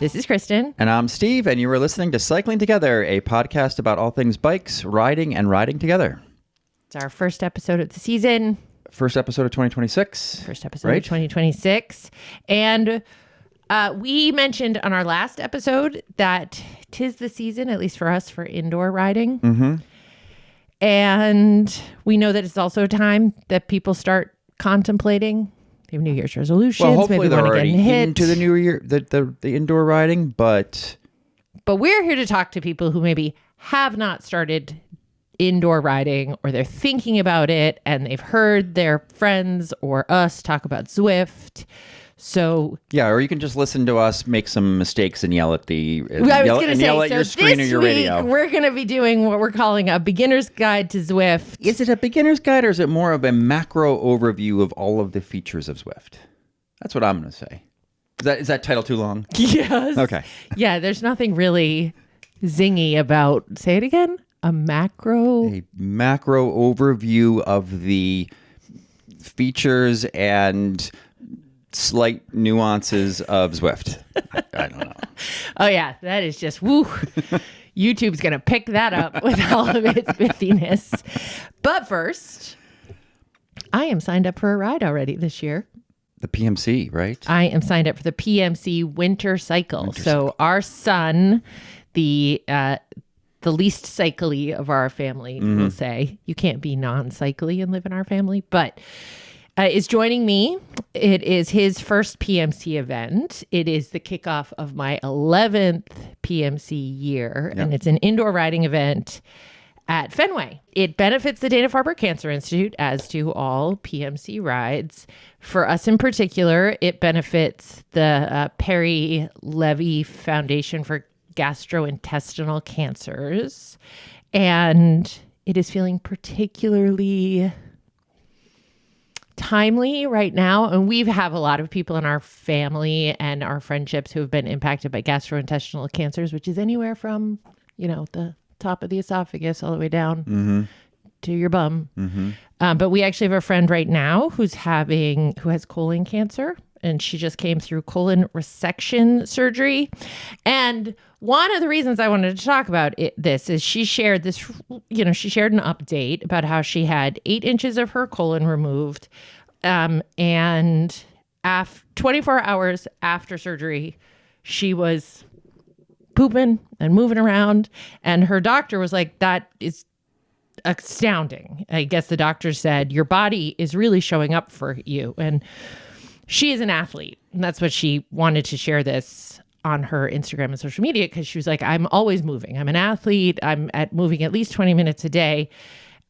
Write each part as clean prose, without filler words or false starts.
This is Kristin. And I'm Steve, and you are listening to Cycling Together, a podcast about all things bikes, riding, and riding together. It's our first episode of the season. First episode of 2026. First episode of 2026. And we mentioned on our last episode that 'tis the season, at least for us, for indoor riding. Mm-hmm. And we know that it's also a time that people start contemplating. They have New Year's resolutions. Well, hopefully maybe they're want to already get hit. into the new year, the indoor riding, but we're here to talk to people who maybe have not started indoor riding, or they're thinking about it and they've heard their friends or us talk about Zwift. So yeah, or you can just listen to us make some mistakes and yell at yell at your screen or your radio. We're going to be doing what we're calling a beginner's guide to Zwift. Is it a beginner's guide, or is it more of a macro overview of all of the features of Zwift? That's what I'm going to say. Is that title too long? Yes. Okay. Yeah, there's nothing really zingy about, say it again, a macro overview of the features and slight nuances of Zwift. I don't know. Oh yeah, that is just woo. YouTube's gonna pick that up with all of its pithiness. But first, I am signed up for a ride already this year. The PMC, right? I am signed up for the PMC Winter Cycle. Our son, the least cycly of our family, will say, you can't be non-cycly and live in our family, but is joining me. It is his first PMC event. It is the kickoff of my 11th PMC year, and it's an indoor riding event at Fenway. It benefits the Dana-Farber Cancer Institute, as do all PMC rides. For us in particular, it benefits the Perry Levy Foundation for Gastrointestinal Cancers, and it is feeling particularly timely right now. And we have a lot of people in our family and our friendships who have been impacted by gastrointestinal cancers, which is anywhere from, the top of the esophagus all the way down to your bum. But we actually have a friend right now who has colon cancer, and she just came through colon resection surgery. And one of the reasons I wanted to talk about this is she shared an update about how she had 8 inches of her colon removed. And 24 hours after surgery, she was pooping and moving around. And her doctor was like, that is astounding. I guess the doctor said, your body is really showing up for you. And she is an athlete. And that's what she wanted to share this on her Instagram and social media, because she was like, I'm always moving. I'm an athlete. I'm moving at least 20 minutes a day.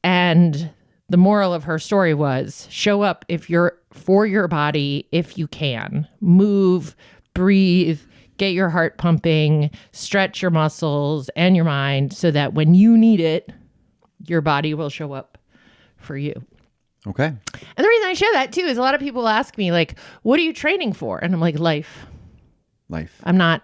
And the moral of her story was, show up for your body if you can. Move, breathe, get your heart pumping, stretch your muscles and your mind so that when you need it, your body will show up for you. Okay. And the reason I share that too is a lot of people ask me, like, what are you training for? And I'm like, life. I'm not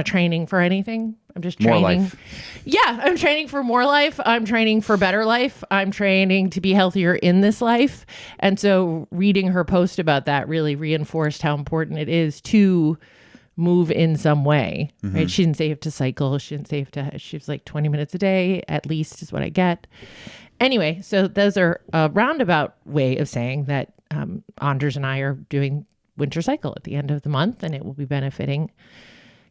training for anything. I'm just training. More life. Yeah, I'm training for more life. I'm training for better life. I'm training to be healthier in this life. And so reading her post about that really reinforced how important it is to move in some way, right? She didn't say you have to cycle. She didn't say she was like 20 minutes a day at least is what I get. Anyway, so those are a roundabout way of saying that Anders and I are doing Winter Cycle at the end of the month, and it will be benefiting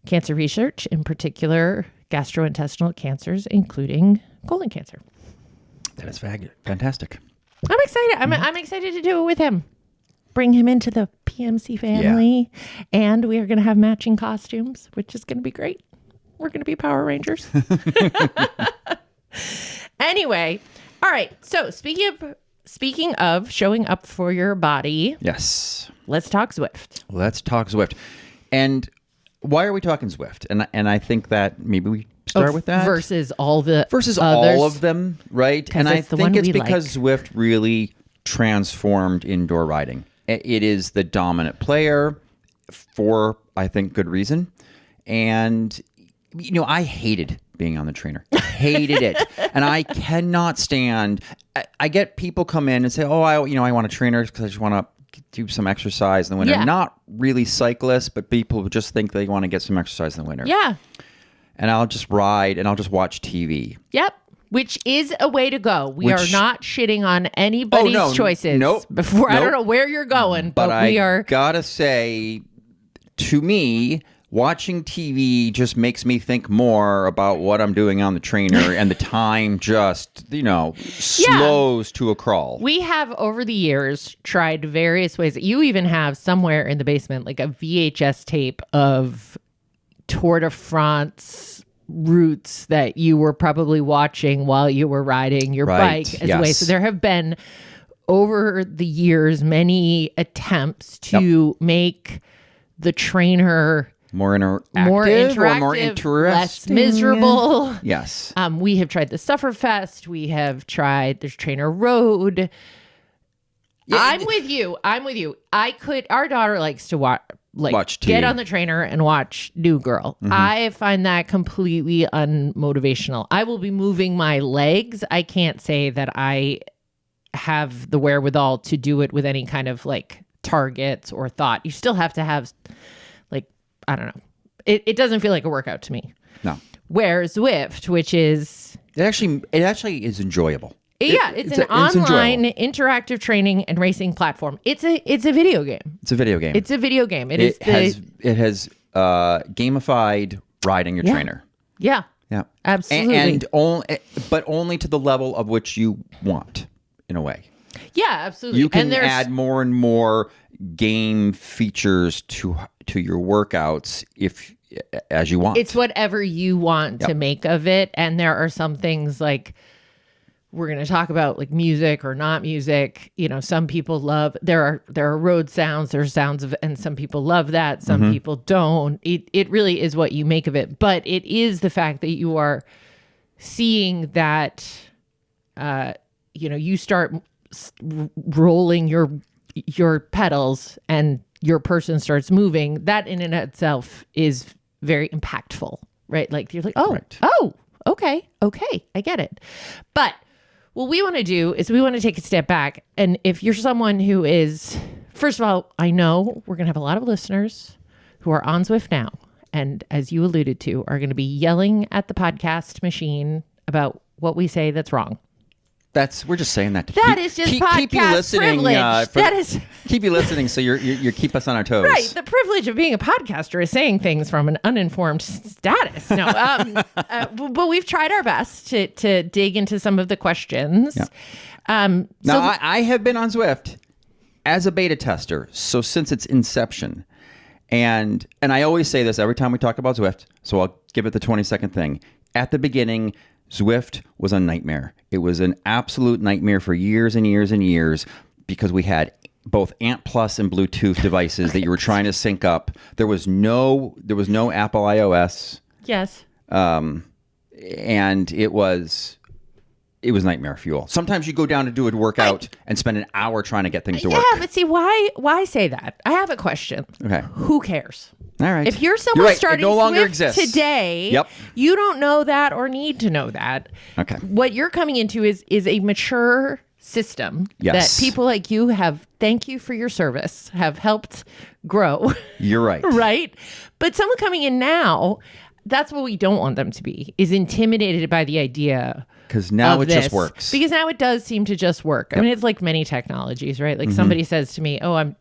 cancer research, in particular gastrointestinal cancers, including colon cancer. That is fantastic. I'm excited. I'm excited to do it with him. Bring him into the PMC family, and we are going to have matching costumes, which is going to be great. We're going to be Power Rangers. Anyway, all right. So speaking of showing up for your body, yes, let's talk Zwift. And why are we talking Zwift? And I think that maybe we start with that versus all others. All of them, right? And I think it's because like. Zwift really transformed indoor riding. It is the dominant player for, I think, good reason. And I hated being on the trainer. Hated it. And I cannot stand. I get people come in and say, "Oh, I want a trainer because I just want to do some exercise in the winter. Yeah. Not really cyclists, but people who just think they want to get some exercise in the winter. Yeah. And I'll just ride and I'll just watch TV. Yep. Which is a way to go. We are not shitting on anybody's choices. Nope. I don't know where you're going, but we are. Gotta say, to me, watching TV just makes me think more about what I'm doing on the trainer, and the time just, slows to a crawl. We have, over the years, tried various ways. You even have somewhere in the basement like a VHS tape of Tour de France routes that you were probably watching while you were riding your bike as a way. So there have been, over the years, many attempts to make the trainer more interactive, or more interesting, less miserable. Yes. We have tried the Sufferfest. We have tried there's Trainer Road. Yeah, I'm with you. Our daughter likes to watch TV. Get on the trainer and watch New Girl. Mm-hmm. I find that completely unmotivational. I will be moving my legs. I can't say that I have the wherewithal to do it with any kind of targets or thought. You still have to have I don't know. It doesn't feel like a workout to me. No. Where Zwift, which is it actually is enjoyable. Yeah, it's an online interactive training and racing platform. It's a video game. It's a video game. It has gamified riding your trainer. Yeah. Yeah. Absolutely. But only to the level of which you want, in a way. Yeah, absolutely. You can add more and more game features to your workouts as you want. It's whatever you want to make of it. And there are some things we're going to talk about music or not music. Some people love, there are road sounds, there's sounds of, and some people love that. Some people don't. It really is what you make of it. But it is the fact that you are seeing that, you start rolling your pedals and your person starts moving. That in and of itself is very impactful, right? You're like, okay, I get it. But what we want to do is we want to take a step back. And if you're someone who is, first of all, I know we're going to have a lot of listeners who are on Zwift now. And as you alluded to, are going to be yelling at the podcast machine about what we say that's wrong. We're just saying that to keep you listening. Keep you listening, so you keep us on our toes. Right. The privilege of being a podcaster is saying things from an uninformed status. No, but we've tried our best to dig into some of the questions. Yeah. I have been on Zwift as a beta tester, so since its inception, and I always say this every time we talk about Zwift, so I'll give it the 20-second thing. At the beginning, Zwift was a nightmare. It was an absolute nightmare for years and years and years because we had both Ant Plus and Bluetooth devices that you were trying to sync up. There was no Apple iOS. Yes. And it was nightmare fuel. Sometimes you go down to do a workout and spend an hour trying to get things to work. Yeah, but see, why say that? I have a question. Okay. Who cares? All right. If you're someone starting Zwift exists today, you don't know that or need to know that. Okay. What you're coming into is a mature system that people like you have, thank you for your service, have helped grow. You're right. Right? But someone coming in now, that's what we don't want them to be, is intimidated by the idea. Because now it just works. Because now it does seem to just work. Yep. I mean, it's like many technologies, right? Somebody says to me, oh, I'm,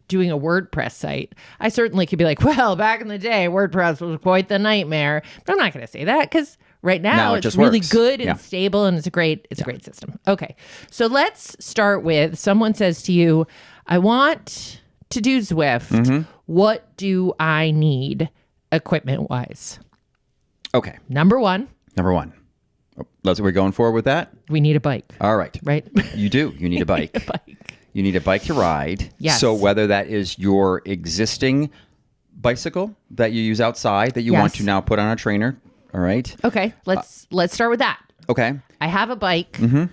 doing a WordPress site. I certainly could be like, well, back in the day, WordPress was quite the nightmare. But I'm not going to say that because right now it's really good and stable and it's a great system. Okay. So let's start with someone says to you, I want to do Zwift. Mm-hmm. What do I need equipment wise? Okay. Number one. We're going forward with that? We need a bike. All right. Right? You do. You need a bike. You need a bike to ride. Yes. So whether that is your existing bicycle that you use outside that you want to now put on a trainer. All right. Okay. Let's start with that. Okay. I have a bike. Mm-hmm.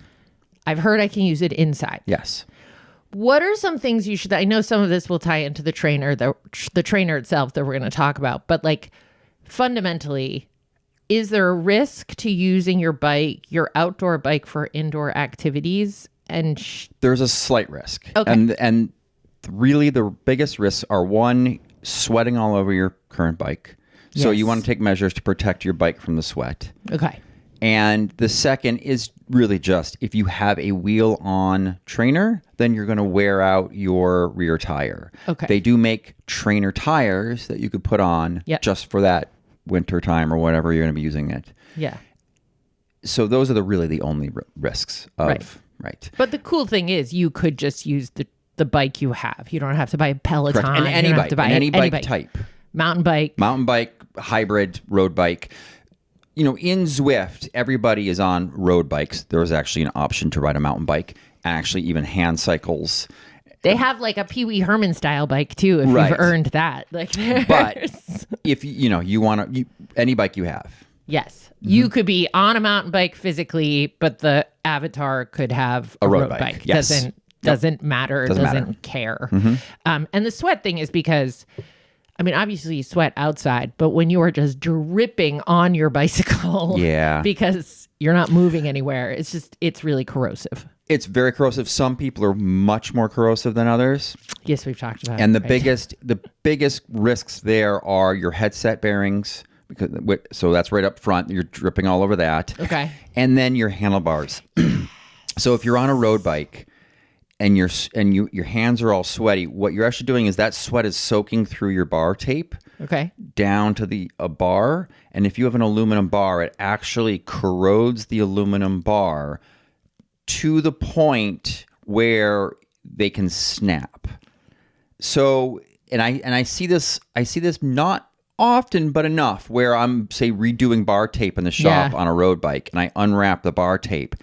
I've heard I can use it inside. Yes. What are some things you should, I know some of this will tie into the trainer, the trainer itself that we're going to talk about, but fundamentally, is there a risk to using your outdoor bike for indoor activities? There's a slight risk. Okay. And really the biggest risks are, one, sweating all over your current bike. So Yes. you want to take measures to protect your bike from the sweat. Okay. And the second is really just, if you have a wheel-on trainer, then you're going to wear out your rear tire. Okay. They do make trainer tires that you could put on just for that winter time or whatever you're going to be using it. Yeah. So those are really the only risks of, right. But the cool thing is you could just use the bike you have. You don't have to buy a Peloton. Correct. And any bike, any bike type. Mountain bike, hybrid, road bike. In Zwift, everybody is on road bikes. There was actually an option to ride a mountain bike, and actually even hand cycles. They have like a Pee Wee Herman style bike too, if you've earned that. But if you want to, any bike you have. Yes. You could be on a mountain bike physically, but the avatar could have a road bike. Yes. Doesn't matter. Doesn't care. And the sweat thing is because, obviously you sweat outside, but when you are just dripping on your bicycle because you're not moving anywhere, it's really corrosive. It's very corrosive. Some people are much more corrosive than others. Yes, we've talked about it. And the biggest risks there are your headset bearings, so that's right up front. You're dripping all over that. Okay. And then your handlebars. So if you're on a road bike and your hands are all sweaty, what you're actually doing is that sweat is soaking through your bar tape down to a bar. And if you have an aluminum bar, it actually corrodes the aluminum bar to the point where they can snap. So, and I see this not often, but enough, where I'm, say, redoing bar tape in the shop on a road bike, and I unwrap the bar tape,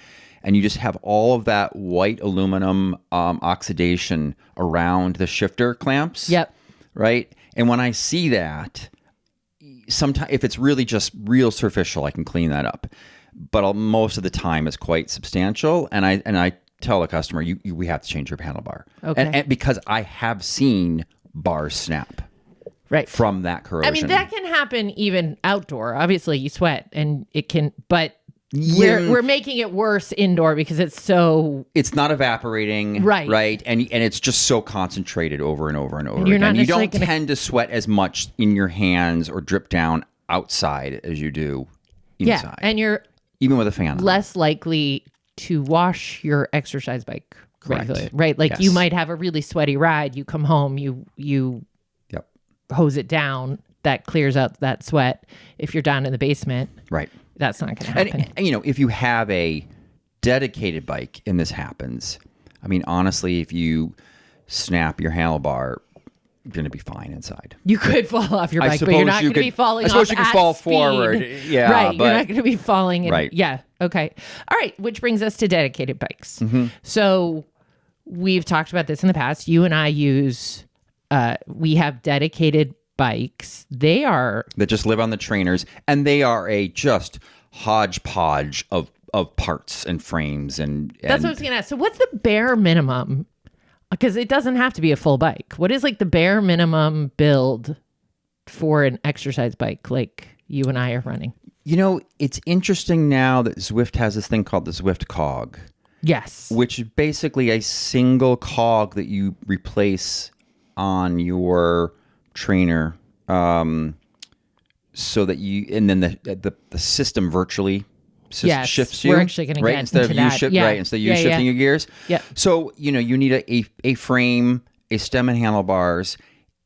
and you just have all of that white aluminum oxidation around the shifter clamps. Yep. Right? And when I see that, sometimes if it's really just real superficial, I can clean that up. But most of the time, it's quite substantial, and I tell the customer, we have to change your handlebar. Okay. And because I have seen bars snap. Right. From that corrosion. That can happen even outdoor. Obviously, you sweat, and it can, but we're making it worse indoor because it's not evaporating, right, and it's just so concentrated over and over and over again. You don't tend to sweat as much in your hands or drip down outside as you do inside. Yeah, and you're even with a fan on. Less likely to wash your exercise bike regularly, right? Like you might have a really sweaty ride. You come home, you hose it down. That clears out that sweat. If you're down in the basement, right, that's not going to happen. And if you have a dedicated bike and this happens, honestly, if you snap your handlebar, you're going to be fine inside. You could fall off your bike, but you're not going to be falling off. I suppose you could fall speed. forward. Yeah, right. You're not going to be falling. Right. Yeah. Okay. All right. Which brings us to dedicated bikes. Mm-hmm. So we've talked about this in the past. You and I we have dedicated bikes. That just live on the trainers, and they are a just hodgepodge of parts and frames and that's what I was going to ask. So what's the bare minimum? Because it doesn't have to be a full bike. What is like the bare minimum build for an exercise bike like you and I are running? It's interesting now that Zwift has this thing called the Zwift cog. Yes. Which is basically a single cog that you replace on your trainer, so that and then the system virtually shifts you. We're actually going to get instead into of that. Right, instead of you shifting your gears. Yeah. So you need a frame, a stem, and handlebars.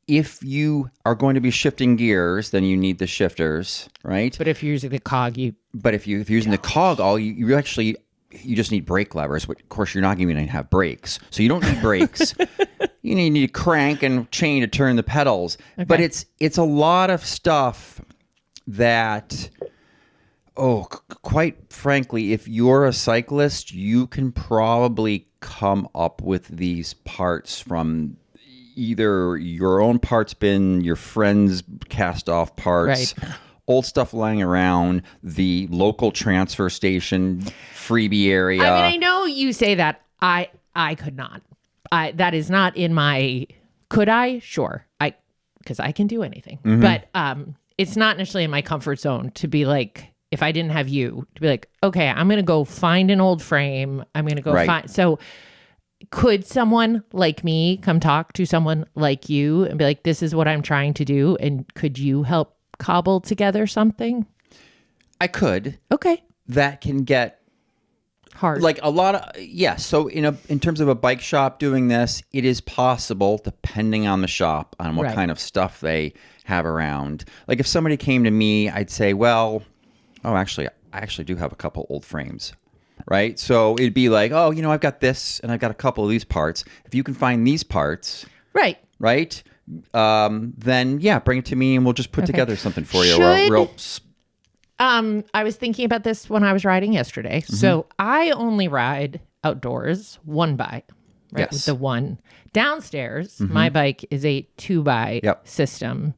If you are going to be shifting gears, then you need the shifters, right? But if you're using the cog, if you're using the cog, you just need brake levers, but of course you're not going to have brakes. So you don't need brakes. You need a crank and chain to turn the pedals. Okay. But it's a lot of stuff that, quite frankly, if you're a cyclist, you can probably come up with these parts from either your own parts bin, your friend's cast off parts, old stuff lying around, the local transfer station, freebie area. I know you say that. I could not. That is not in my. Could I? Sure. Because I can do anything. Mm-hmm. But it's not necessarily in my comfort zone to be like, if I didn't have you to be like, okay, I'm going to go find an old frame. I'm going to go find. So could someone like me come talk to someone like you and be like, this is what I'm trying to do? And could you help cobble together something? I could. Okay. That can get hard. Like a lot of, So in terms of a bike shop doing this, it is possible, depending on the shop, on what kind of stuff they have around. Like if somebody came to me, I'd say, well, I actually do have a couple old frames, right? So it'd be like, I've got this and I've got a couple of these parts. If you can find these parts, right? Then bring it to me and we'll just put together something for you. I was thinking about this when I was riding yesterday. So I only ride outdoors 1x, right? Yes. With the one. Downstairs, my bike is a 2x system.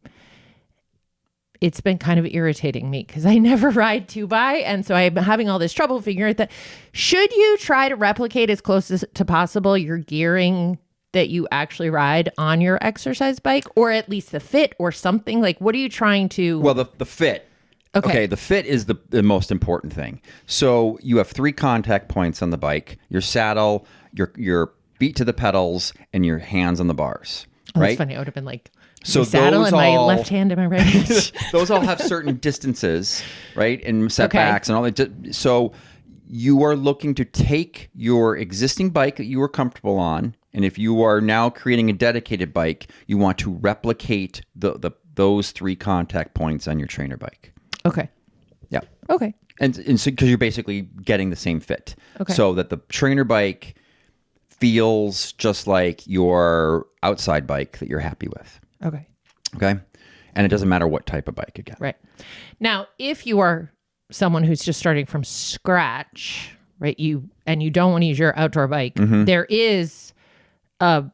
It's been kind of irritating me because I never ride 2x. And so I'm having all this trouble figuring out that should you try to replicate as close as to possible your gearing that you actually ride on your exercise bike, or at least the fit or something? Like, what are you trying to... Well, the fit. Okay, the fit is the most important thing. So you have 3 contact points on the bike: your saddle, your feet to the pedals, and your hands on the bars. Right? That's funny. I would have been like, so my saddle and my left hand and my right hand. Those all have certain distances, right, and setbacks and all that. So you are looking to take your existing bike that you are comfortable on, and if you are now creating a dedicated bike, you want to replicate those 3 contact points on your trainer bike. Okay. Yeah. Okay. And so because you're basically getting the same fit. Okay. So that the trainer bike feels just like your outside bike that you're happy with. Okay. Okay. And it doesn't matter what type of bike again. Right. Now, if you are someone who's just starting from scratch, right? You don't want to use your outdoor bike, there is a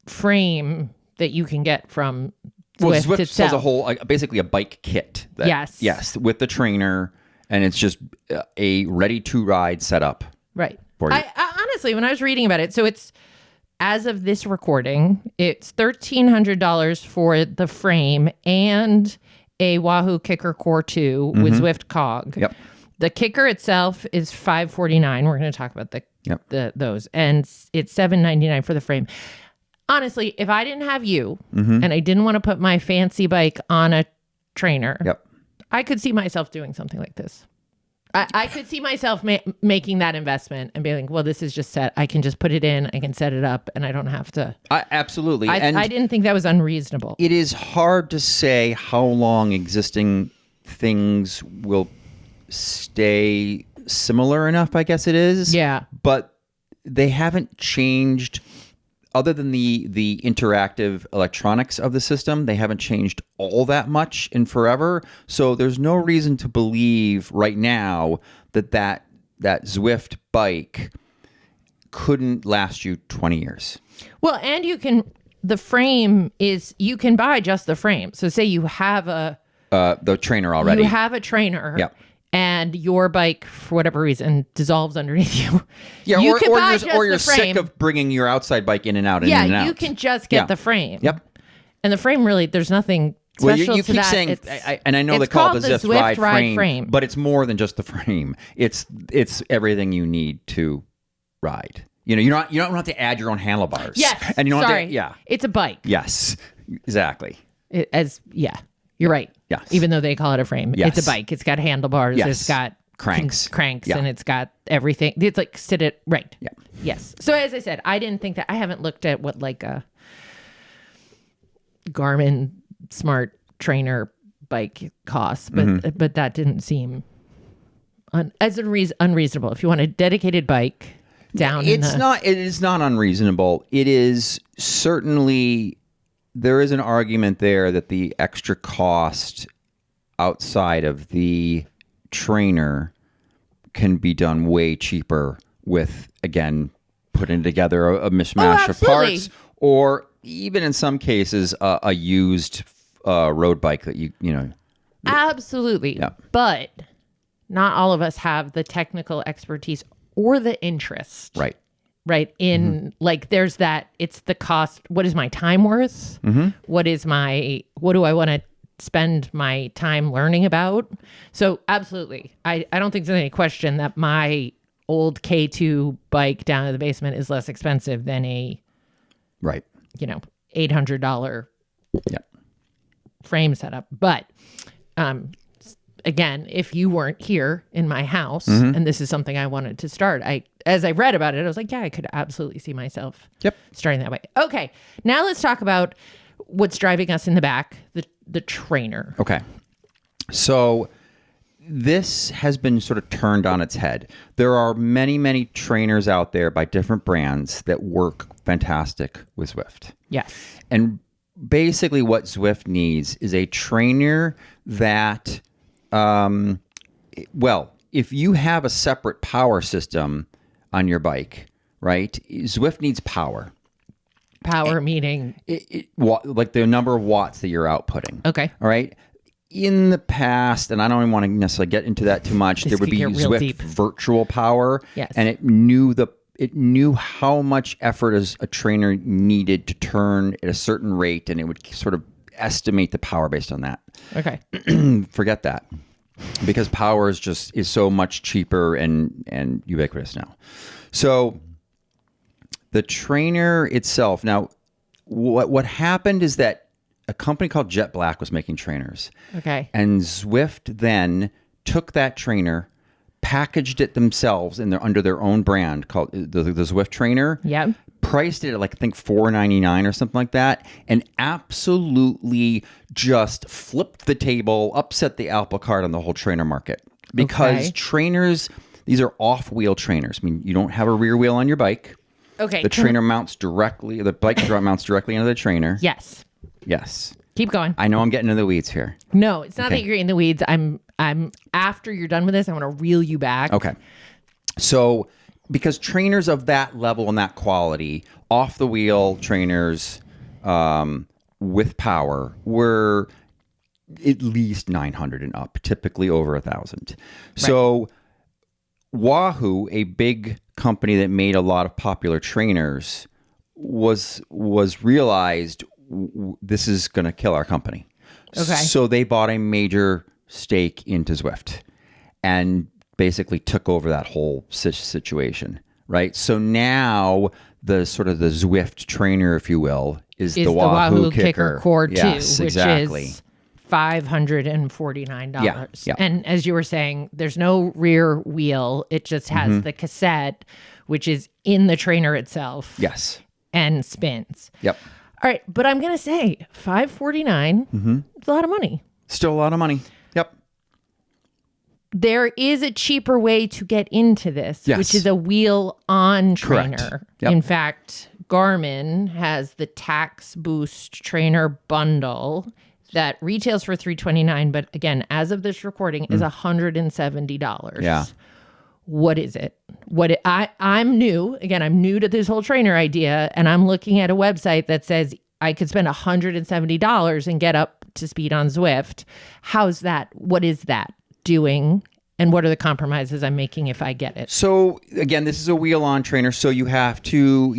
frame that you can get from Zwift itself. sells a whole, basically a bike kit. Yes, with the trainer, and it's just a ready-to-ride setup. Right. For you. I honestly, when I was reading about it, so it's, as of this recording, it's $1,300 for the frame and a Wahoo Kicker Core 2 with Zwift Cog. Yep. The kicker itself is $549. We're going to talk about those, and it's $799 for the frame. Honestly, if I didn't have you and I didn't want to put my fancy bike on a trainer, I could see myself doing something like this. I could see myself making that investment and being like, well, this is just set. I can just put it in. I can set it up and I don't have to. Absolutely. I didn't think that was unreasonable. It is hard to say how long existing things will stay similar enough, I guess it is. Yeah. But they haven't changed. Other than the interactive electronics of the system, they haven't changed all that much in forever. So there's no reason to believe right now that Zwift bike couldn't last you 20 years. Well, and the frame is, you can buy just the frame. So say you have the trainer already. You have a trainer. Yeah. And your bike, for whatever reason, dissolves underneath you. Yeah, you or you're sick of bringing your outside bike in and out and in and out. You can just get the frame. Yep. And the frame, really, there's nothing special you to keep that. saying, and I know they call it the Zwift ride frame, but it's more than just the frame. It's everything you need to ride. You don't have to add your own handlebars. Yes. And you don't Sorry. have to, yeah. It's a bike. Yes. Exactly. You're right. Yes. Even though they call it a frame, yes. It's a bike. It's got handlebars. Yes. It's got cranks, and it's got everything. It's like right. Yeah. Yes. So as I said, I didn't think that. I haven't looked at what like a Garmin Smart Trainer bike costs, but that didn't seem unreasonable. If you want a dedicated bike down, it is not unreasonable. It is certainly. There is an argument there that the extra cost outside of the trainer can be done way cheaper with, again, putting together a mishmash of parts, or even in some cases, a used road bike that you know. Absolutely. Yeah. But not all of us have the technical expertise or the interest. Right. In like, there's that, it's the cost. What is my time worth? What do I want to spend my time learning about. So absolutely. I don't think there's any question that my old K2 bike down in the basement is less expensive than a, Right. $800 Yeah. frame setup. But again, if you weren't here in my house and this is something I wanted to start, as I read about it, I was like, yeah, I could absolutely see myself starting that way. Okay. Now let's talk about what's driving us in the back, the trainer. Okay. So this has been sort of turned on its head. There are many, many trainers out there by different brands that work fantastic with Zwift. Yes. And basically what Zwift needs is a trainer that, if you have a separate power system on your bike, right? Zwift needs power. Power meaning? Like the number of watts that you're outputting. Okay. All right. In the past, and I don't even want to necessarily get into that too much, there would be Zwift deep. virtual power. Yes. And it knew how much effort as a trainer needed to turn at a certain rate, and it would sort of estimate the power based on that. Okay. Forget that. Because power is so much cheaper and ubiquitous now. So the trainer itself, now what happened is that a company called Jet Black was making trainers. Okay. And Zwift then took that trainer, packaged it themselves under their own brand called the Zwift trainer. Yeah. Priced it at I think $4.99 or something like that, and absolutely just flipped the table, upset the apple cart on the whole trainer market. Because trainers, these are off-wheel trainers. I mean, you don't have a rear wheel on your bike. Okay. The trainer the bike mounts directly into the trainer. Yes. Yes. Keep going. I know I'm getting into the weeds here. No, it's not that you're in the weeds. I'm after you're done with this, I want to reel you back. Okay. So, because trainers of that level and that quality, off the wheel trainers with power were at least 900 and up, typically over 1,000. Right. So, Wahoo, a big company that made a lot of popular trainers, was realized this is going to kill our company. Okay. So they bought a major stake into Zwift and basically took over that whole situation, right? So now the sort of the Zwift trainer, if you will, is the Wahoo Kicker Core 2, yes, which exactly. is $549. Yeah. And as you were saying, there's no rear wheel. It just has the cassette, which is in the trainer itself. Yes. And spins. Yep. All right, but I'm going to say $549 is a lot of money. Still a lot of money. Yep. There is a cheaper way to get into this, which is a wheel-on trainer. Yep. In fact, Garmin has the Tax Boost Trainer Bundle that retails for $329, but again, as of this recording, is $170. Yeah. What is it? I'm new. Again, I'm new to this whole trainer idea, and I'm looking at a website that says I could spend $170 and get up to speed on Zwift. How's that? What is that doing? And what are the compromises I'm making if I get it? So again, this is a wheel-on trainer, so you have to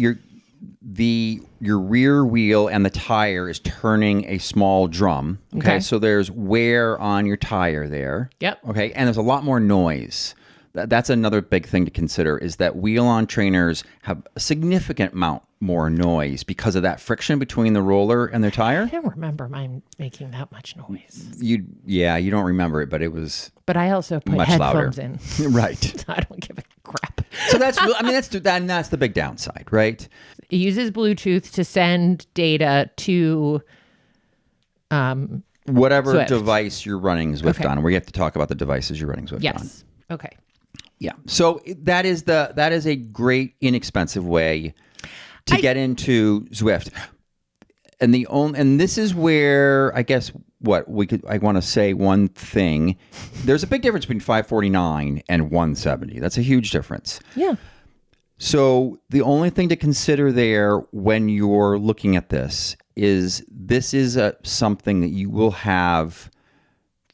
your rear wheel and the tire is turning a small drum. Okay. So there's wear on your tire there. Yep. Okay. And there's a lot more noise. That's another big thing to consider is that wheel-on trainers have a significant amount more noise because of that friction between the roller and their tire. I don't remember mine making that much noise. You don't remember it, but it was. But I also put headphones in. Right. So I don't give a crap. So that's the big downside, right? It uses Bluetooth to send data to whatever Zwift. device you're running Zwift on. We have to talk about the devices you're running Zwift on. Yes. Okay. Yeah. So that is a great inexpensive way to get into Zwift. And this is where I guess I want to say one thing. There's a big difference between $549 and $170. That's a huge difference. Yeah. So the only thing to consider there when you're looking at this is something that you will have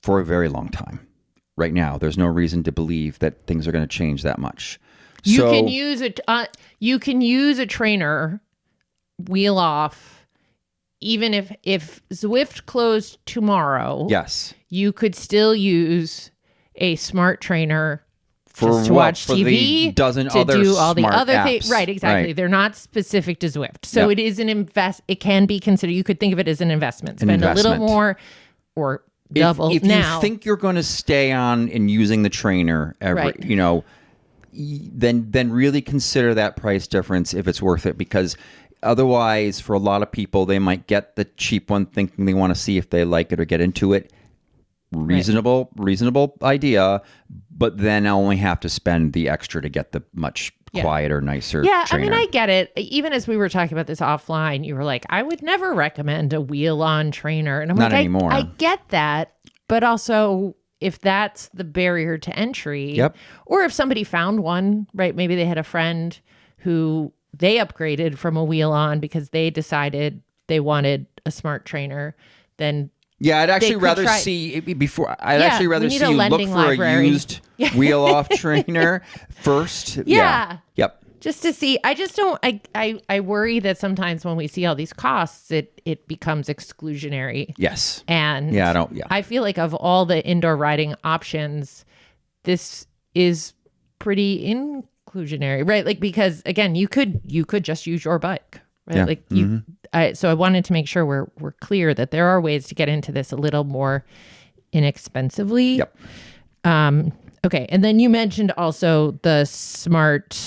for a very long time. Right now, there's no reason to believe that things are going to change that much. You can use a trainer wheel off even if Zwift closed tomorrow, Yes. you could still use a smart trainer For just to what? watch For TV, the dozen to other do all the smart other things. apps. Right, exactly. Right. They're not specific to Zwift. So Yep. it is it can be considered, you could think of it as an investment. Spend a little investment. more or double. If now, you think you're going to stay on and using the trainer Right. then really consider that price difference if it's worth it, because otherwise for a lot of people they might get the cheap one thinking they want to see if they like it or get into it. Reasonable idea, but then I only have to spend the extra to get the much quieter, nicer yeah, trainer. I mean, I get it. Even as we were talking about this offline, you were like, I would never recommend a wheel-on trainer. And I'm Not like, anymore. I get that. But also, if that's the barrier to entry, Yep. or if somebody found one, right? Maybe they had a friend who they upgraded from a wheel-on because they decided they wanted a smart trainer, then Yeah, I'd actually could rather try- see it before. I'd Yeah, actually rather we need see a you look lending for library. a used wheel-off trainer first. Yeah. Yep. just to see. I just don't. I worry that sometimes when we see all these costs, it becomes exclusionary. Yes. And Yeah, I don't. Yeah. I feel like of all the indoor riding options, this is pretty inclusionary, right? Like, because again, you could just use your bike, right? Yeah. Like so I wanted to make sure we're clear that there are ways to get into this a little more inexpensively. Yep. Okay. And then you mentioned also the smart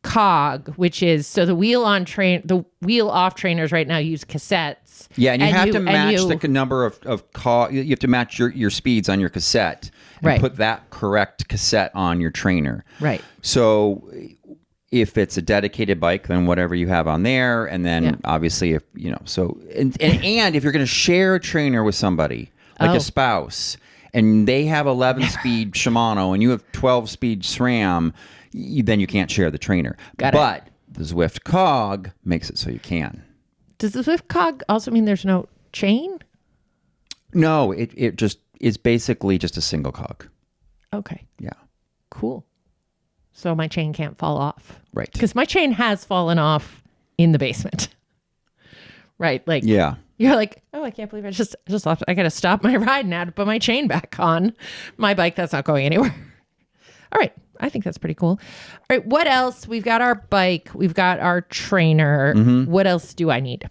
cog, which is, so the wheel off trainers right now use cassettes. Yeah, and you have to match you- the number of you have to match your speeds on your cassette and Right. put that correct cassette on your trainer. Right. So if it's a dedicated bike, then whatever you have on there, and then obviously if and if you're going to share a trainer with somebody like a spouse, and they have 11-speed Shimano and you have 12-speed SRAM, then you can't share the trainer. Got it. But the Zwift cog makes it so you can. Does the Zwift cog also mean there's no chain? No, it just is basically just a single cog. Okay. Yeah. Cool. So my chain can't fall off. Right. Because my chain has fallen off in the basement. Right. Like, Yeah. you're like, oh, I can't believe I just lost. I got to stop my ride now to put my chain back on my bike. That's not going anywhere. All right. I think that's pretty cool. All right. What else? We've got our bike. We've got our trainer. What else do I need?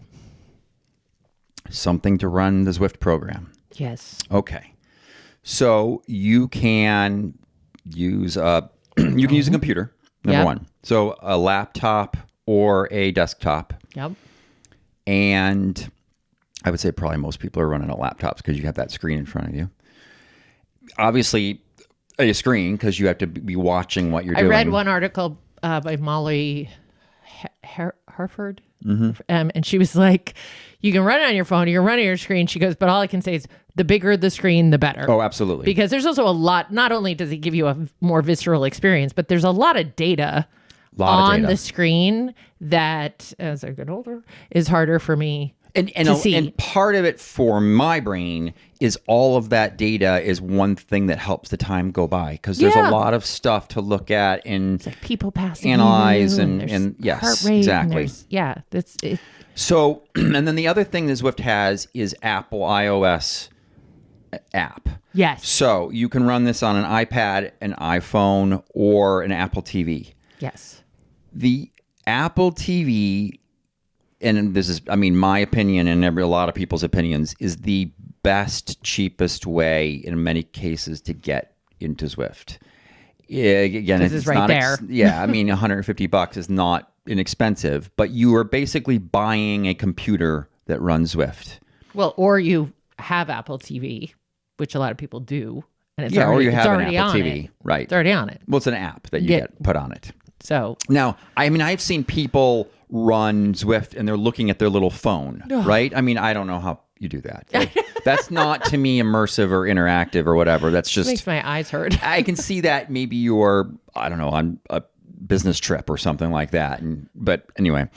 Something to run the Zwift program. Yes. Okay. So you can use a computer, number Yep. one. So a laptop or a desktop. Yep. And I would say probably most people are running on laptops because you have that screen in front of you. Obviously, a screen because you have to be watching what you're I doing. read one article by Molly Harford, and she was like, you can run it on your phone, you can run it on your screen. She goes, but all I can say is the bigger the screen, the better. Oh, absolutely. Because there's also a lot, not only does it give you a more visceral experience, but there's a lot of data on the screen that, as I get older, is harder for me to see. And part of it for my brain is all of that data is one thing that helps the time go by because there's a lot of stuff to look at and like people passing, analyze you, and yes, heart rate, exactly. and yeah, that's it. So, and then the other thing that Zwift has is Apple iOS app. Yes. So you can run this on an iPad, an iPhone, or an Apple TV. Yes. The Apple TV, and this is, I mean, my opinion and a lot of people's opinions, is the best, cheapest way in many cases to get into Zwift. Again, This is right there. Yeah, I mean, $150 is not inexpensive, but you are basically buying a computer that runs Zwift. Well, or you have Apple TV, which a lot of people do, and it's Or you it's have an already Apple on TV, it. right? It's already on it. Well, it's an app that you Yeah. get put on it. So Now, I mean, I've seen people run Zwift and they're looking at their little phone, right? I mean, I don't know how you do that. Like, that's not to me immersive or interactive or whatever. That's just makes my eyes hurt. I can see that maybe you're, I don't know, on a business trip or something like that. But anyway,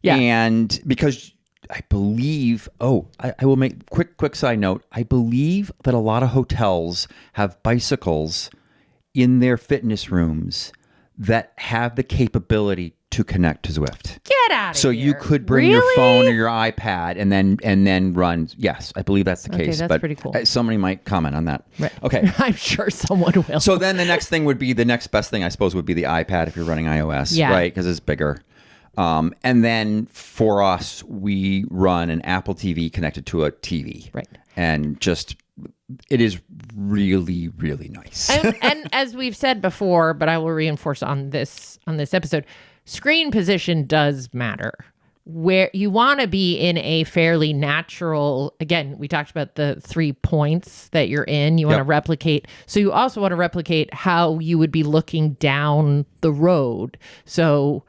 Yeah. And because I believe, I will make quick side note. I believe that a lot of hotels have bicycles in their fitness rooms that have the capability to connect to Zwift. Get out of So here. you could bring your phone or your iPad and then run. Yes, I believe that's the case. That's but pretty cool. Somebody might comment on that. Right. Okay. I'm sure someone will. So then the next thing would be, the next best thing, I suppose, would be the iPad if you're running iOS, right? Because it's bigger. And then for us, we run an Apple TV connected to a TV. Right. And just, it is really, really nice. And as we've said before, but I will reinforce on this episode, screen position does matter. Where you want to be in a fairly natural, again, we talked about the 3 points that you're in. You want to replicate. So you also want to replicate how you would be looking down the road. So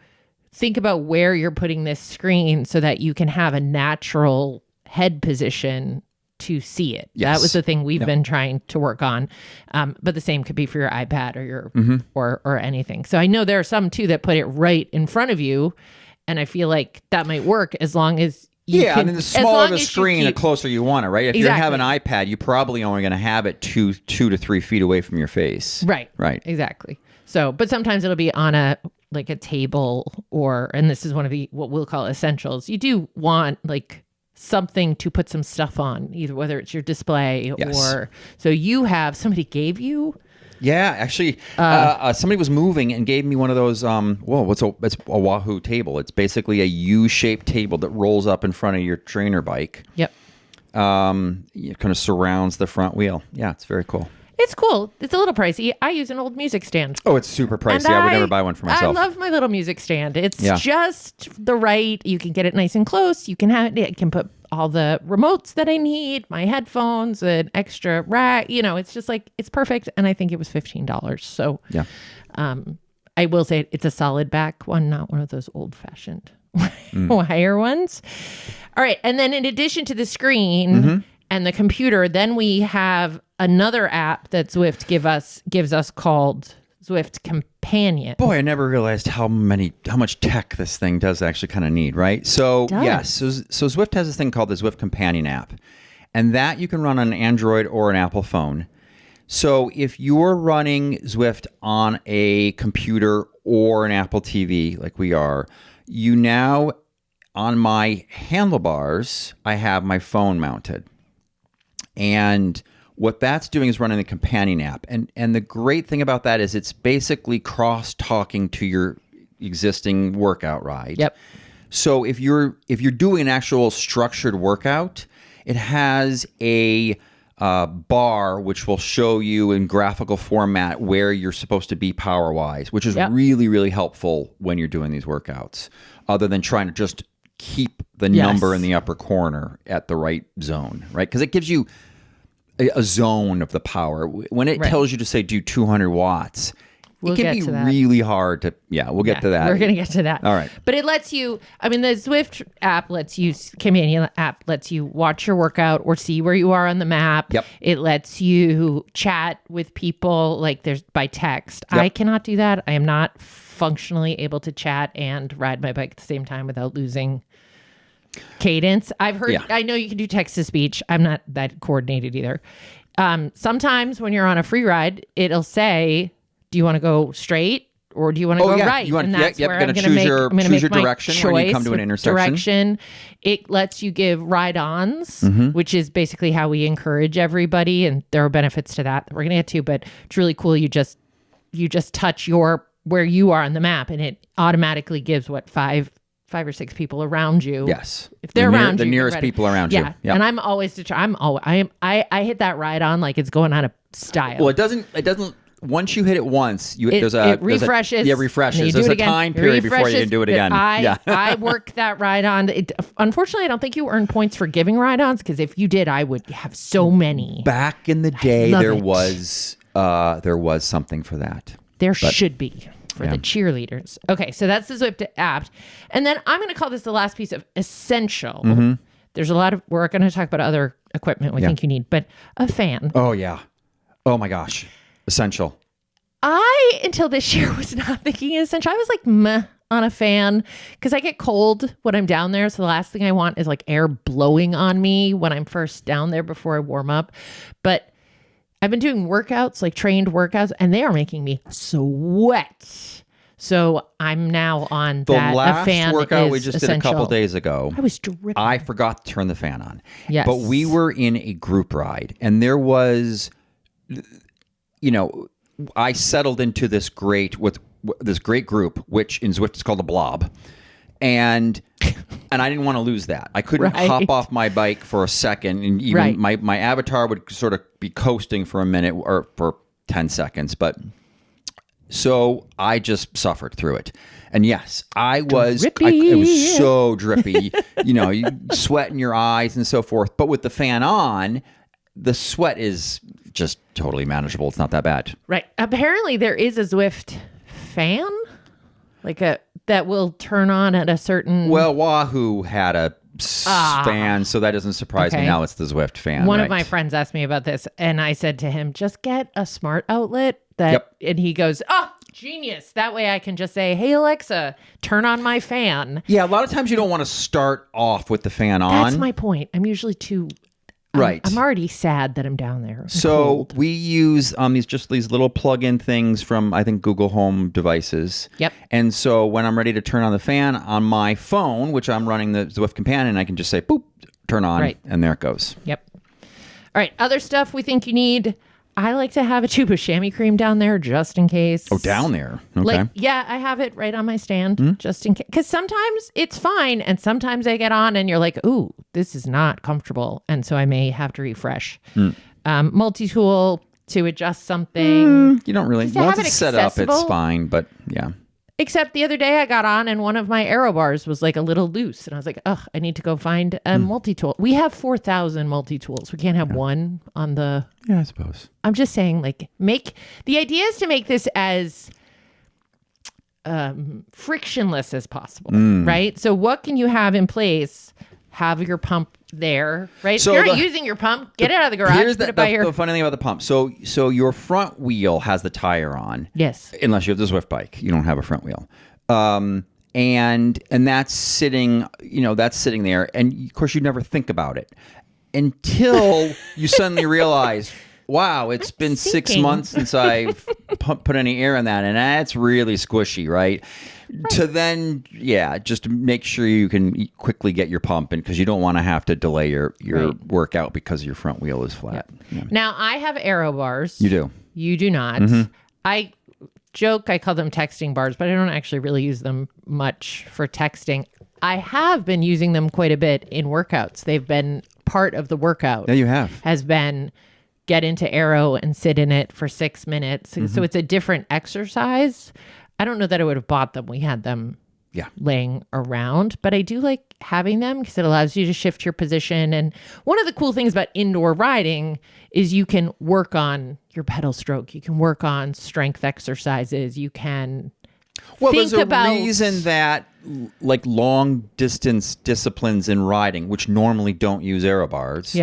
think about where you're putting this screen so that you can have a natural head position to see it. Yes. That was the thing we've been trying to work on. But the same could be for your iPad or your or anything. So I know there are some too that put it right in front of you, and I feel like that might work as long as you can, I mean, the smaller the screen, the closer you want it, right? If you have an iPad, you're probably only going to have it 2 to 3 feet away from your face. Right. Right. Exactly. So, but sometimes it'll be on a table, and this is one of the what we'll call essentials. You do want something to put some stuff on, either whether it's your display or so you have somebody gave you. Yeah, actually, somebody was moving and gave me one of those. It's a Wahoo table. It's basically a U-shaped table that rolls up in front of your trainer bike. Yep. It kind of surrounds the front wheel. Yeah, it's very cool. It's cool. It's a little pricey. I use an old music stand. Oh, it's super pricey. I would never buy one for myself. I love my little music stand. It's just the right. You can get it nice and close. You can have it. It can put all the remotes that I need, my headphones, an extra rack. It's just it's perfect. And I think it was $15. So yeah. I will say it's a solid back one, not one of those old fashioned wire ones. All right. And then in addition to the screen and the computer, then we have another app that Zwift gives us called Zwift Companion. Boy, I never realized how much tech this thing does actually kind of need, right? So yes, so Zwift has this thing called the Zwift Companion app, and that you can run on an Android or an Apple phone. So if you're running Zwift on a computer or an Apple TV, like we are, you now, on my handlebars, I have my phone mounted. And what that's doing is running the Companion app. And the great thing about that is it's basically cross-talking to your existing workout ride. Yep. So if you're doing an actual structured workout, it has a bar which will show you in graphical format where you're supposed to be power-wise, which is really, really helpful when you're doing these workouts, other than trying to just keep the number in the upper corner at the right zone, right? Because it gives you a zone of the power. When it tells you to say do 200 watts, it can be really hard to, we'll get to that. We're going to get to that. All right. But it lets you, the Zwift app Companion app lets you watch your workout or see where you are on the map. Yep. It lets you chat with people there's by text. Yep. I cannot do that. I am not functionally able to chat and ride my bike at the same time without losing cadence. I know you can do text to speech. I'm not that coordinated either. Sometimes when you're on a free ride, it'll say, do you want to go straight or do you want to go right? And that's where I'm going to choose your direction when you come to an intersection. It lets you give ride-ons, which is basically how we encourage everybody, and there are benefits to that we're going to get to, but it's really cool. You just touch where you are on the map, and it automatically gives five or six people around you. Yes. If they're around you, the nearest people around you. Yeah. And I'm always I hit that ride on like it's going out of style. Well, it doesn't once you hit it once, it refreshes. It refreshes. There's a time period before you can do it again. I work that ride on. Unfortunately, I don't think you earn points for giving ride-ons, because if you did, I would have so many. Back in the day, there was something for that. There should be. For the cheerleaders. Okay, so that's the Zwift app. And then I'm going to call this the last piece of essential. There's a lot of, we're going to talk about other equipment we think you need, but a fan. Oh, yeah. Oh, my gosh. Essential. I, until this year, was not thinking essential. I was like, meh on a fan, because I get cold when I'm down there. So the last thing I want is like air blowing on me when I'm first down there before I warm up. But I've been doing workouts, like trained workouts, and they are making me sweat. So I'm now on The that. A last fan workout is we just essential. did a couple days ago, I was dripping. I forgot to turn the fan on. Yes. But we were in a group ride, and there was, I settled into this great group, which in Zwift is called a blob. And I didn't want to lose that. I couldn't Right. hop off my bike for a second, and even Right. my avatar would sort of be coasting for a minute or for 10 seconds. But so I just suffered through it. And yes, it was so drippy, you sweat in your eyes and so forth. But with the fan on, the sweat is just totally manageable. It's not that bad. Right. Apparently there is a Zwift fan, that will turn on at a certain... Well, Wahoo had a fan, so that doesn't surprise me. Now it's the Zwift fan. One right? of my friends asked me about this, and I said to him, just get a smart outlet and he goes, oh, genius. That way I can just say, hey, Alexa, turn on my fan. Yeah, a lot of times you don't want to start off with the fan on. That's my point. I'm usually too... Right. I'm already sad that I'm down there. So cold. we use these little plug-in things from, I think, Google Home devices. Yep. And so when I'm ready to turn on the fan on my phone, which I'm running the Zwift Companion, I can just say, boop, turn on, Right. and there it goes. Yep. All right. Other stuff we think you need. I like to have a tube of chamois cream down there just in case. Oh, down there. Okay. I have it right on my stand just in case. Because sometimes it's fine. And sometimes I get on and you're like, ooh, this is not comfortable. And so I may have to refresh. Multi-tool to adjust something. You don't really. Just to have Once it it's set up, it's accessible. fine. But yeah. Except the other day I got on and one of my aero bars was like a little loose. And I was like, ugh, I need to go find a multi-tool. We have 4,000 multi-tools. We can't have one on the... Yeah, I suppose. I'm just saying, the idea is to make this as frictionless as possible, right? So what can you have in place? Have your pump there, right? So if you're not using your pump, get it out of the garage. Here's put it by the funny thing about the pump. So your front wheel has the tire on. Yes. Unless you have the Zwift bike, you don't have a front wheel. And that's sitting, that's sitting there. And of course, you never think about it until you suddenly realize, wow, it's been 6 months since I've put any air in that, and that's really squishy, right? To then, just make sure you can quickly get your pump in, because you don't want to have to delay your workout because your front wheel is flat. Yeah. Now, I have aero bars. You do. You do not. I joke, I call them texting bars, but I don't actually really use them much for texting. I have been using them quite a bit in workouts. They've been part of the workout. Yeah, you have. Has been get into aero and sit in it for 6 minutes. So it's a different exercise. I don't know that I would have bought them. We had them laying around, but I do like having them because it allows you to shift your position. And one of the cool things about indoor riding is you can work on your pedal stroke. You can work on strength exercises. You can there's a reason that long distance disciplines in riding, which normally don't use aero bars,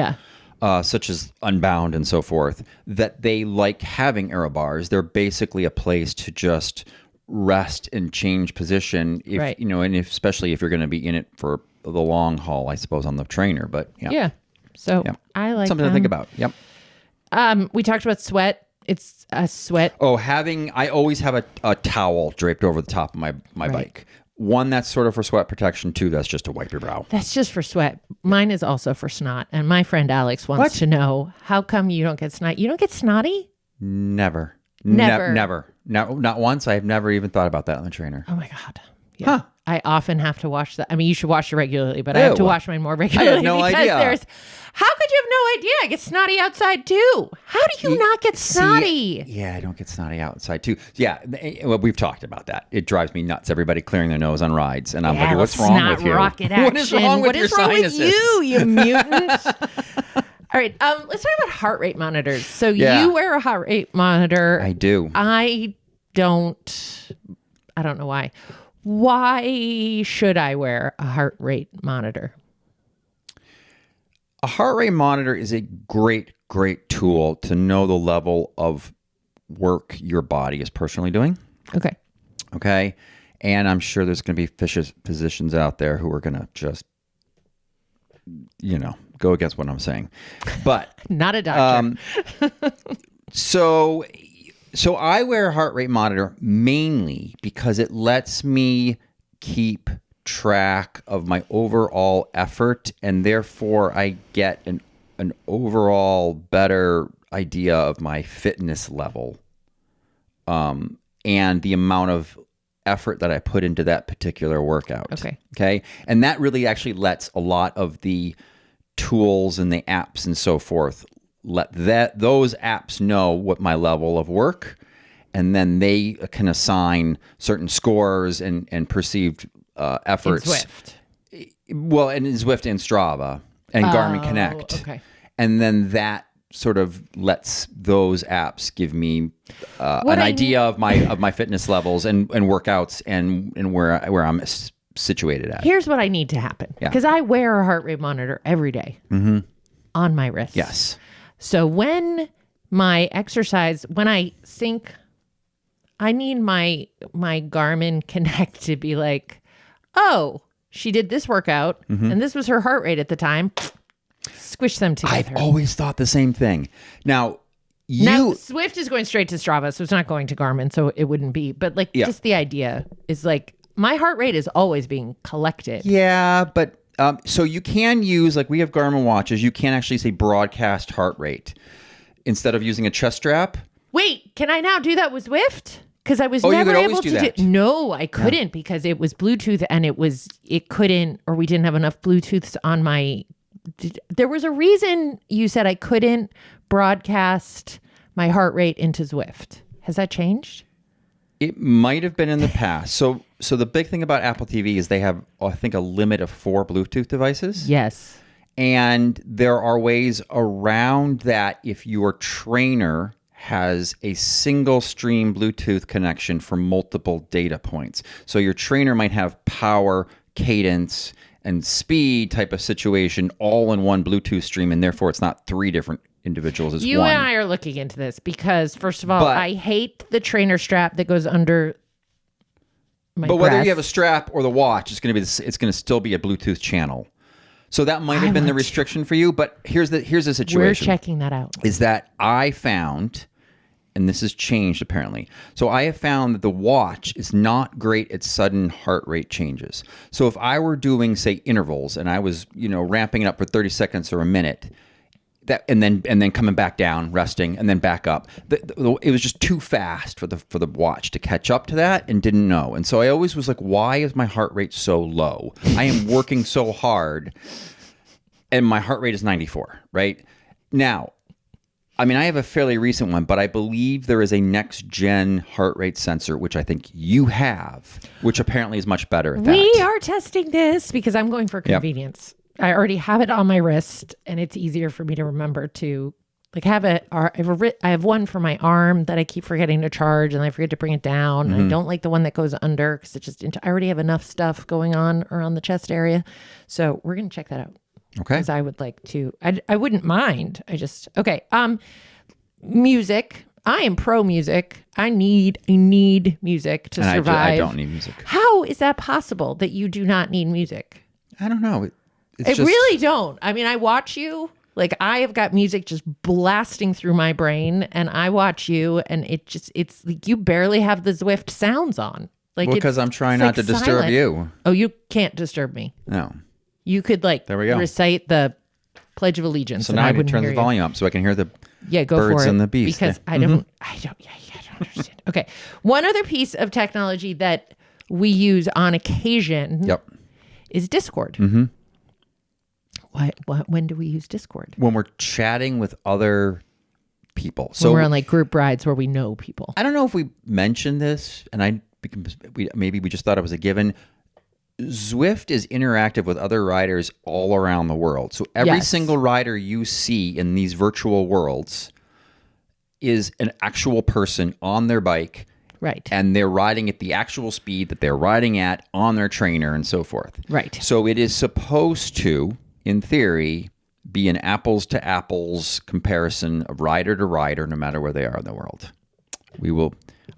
such as Unbound and so forth, that they like having aero bars. They're basically a place to just rest and change position, and especially if you're going to be in it for the long haul, I suppose, on the trainer. But so I like something to think about. Yep. We talked about sweat. It's a sweat. Oh, I always have a towel draped over the top of my bike. One, that's sort of for sweat protection. Two, that's just to wipe your brow. That's just for sweat. Mine is also for snot. And my friend Alex wants to know, how come you don't get snot? You don't get snotty? Never. Never. No, not once. I've never even thought about that on the trainer. Oh my God. Yeah. Huh. I often have to wash that. I mean, you should wash it regularly, but I have to wash mine more regularly. I had no idea. How could you have no idea? I get snotty outside too. How do you not get snotty? I don't get snotty outside too. Yeah, well, we've talked about that. It drives me nuts. Everybody clearing their nose on rides, and I'm like, "What's wrong with you? Rocket action. What is wrong with your sinuses? You mutant?" All right, let's talk about heart rate monitors. So you wear a heart rate monitor. I do. I don't. I don't know why. Why should I wear a heart rate monitor? A heart rate monitor is a great tool to know the level of work your body is personally doing. Okay. And I'm sure there's going to be physicians out there who are going to just, go against what I'm saying. But not a doctor. So So I wear a heart rate monitor mainly because it lets me keep track of my overall effort, and therefore I get an overall better idea of my fitness level, and the amount of effort that I put into that particular workout. Okay. And that really actually lets a lot of the tools and the apps and so forth let those apps know what my level of work, and then they can assign certain scores and perceived efforts. In Zwift. Well, and in Zwift and Strava and Garmin Connect. Okay. And then that sort of lets those apps give me an idea of my fitness levels and workouts and where I'm situated at. Here's what I need to happen, because I wear a heart rate monitor every day on my wrist. Yes. So when I sync, I need my Garmin Connect to be like, oh, she did this workout and this was her heart rate at the time. Squish them together. I've always thought the same thing. Now Zwift is going straight to Strava, so it's not going to Garmin, so it wouldn't be. But just the idea is like my heart rate is always being collected. Yeah, but so you can use, like we have Garmin watches, you can actually say broadcast heart rate instead of using a chest strap. Wait, can I now do that with Zwift? Because I was you never could always able do to that. No, I couldn't because it was Bluetooth and it couldn't, or we didn't have enough Bluetooths on my. There was a reason you said I couldn't broadcast my heart rate into Zwift. Has that changed? It might have been in the past. So the big thing about Apple TV is they have, I think, a limit of 4 Bluetooth devices. Yes. And there are ways around that if your trainer has a single stream Bluetooth connection for multiple data points. So your trainer might have power, cadence, and speed type of situation all in one Bluetooth stream, and therefore it's not 3 different individuals as You one. and I are looking into this because, first of all, I hate the trainer strap that goes under my But whether breast. you have a strap or the watch, it's going to still be a Bluetooth channel. So that might have been the restriction for you. But here's the situation. We're checking that out. Is that I found, and this has changed apparently. So I have found that the watch is not great at sudden heart rate changes. So if I were doing, say, intervals, and I was, ramping it up for 30 seconds or a minute, and then coming back down, resting, and then back up. It was just too fast for the watch to catch up to that, and didn't know. And so I always was like, why is my heart rate so low? I am working so hard, and my heart rate is 94, right? Now, I mean, I have a fairly recent one, but I believe there is a next-gen heart rate sensor, which I think you have, which apparently is much better at that. We are testing this because I'm going for convenience. Yep. I already have it on my wrist, and it's easier for me to remember to have it. I have one for my arm that I keep forgetting to charge, and I forget to bring it down. Mm-hmm. I don't like the one that goes under because I already have enough stuff going on around the chest area. So we're going to check that out. Okay. Because I would like to. I wouldn't mind. Okay. Music. I am pro music. I need music to survive. I don't need music. How is that possible that you do not need music? I don't know. I really don't. I mean, I watch you. Like, I have got music just blasting through my brain, and I watch you, and it's like you barely have the Zwift sounds on. Like, because I'm trying not to disturb you. Oh, you can't disturb me. No. You could there we go. Recite the Pledge of Allegiance. So now I need to turn the volume up so I can hear the go birds for it, and the bees. Because I don't understand. Okay. One other piece of technology that we use on occasion is Discord. Mm-hmm. When do we use Discord? When we're chatting with other people. So when we're on like group rides where we know people. I don't know if we mentioned this, and maybe we just thought it was a given. Zwift is interactive with other riders all around the world. So every single rider you see in these virtual worlds is an actual person on their bike. Right. And they're riding at the actual speed that they're riding at on their trainer and so forth. Right. So it is supposed to, in theory, be an apples to apples comparison of rider to rider, no matter where they are in the world.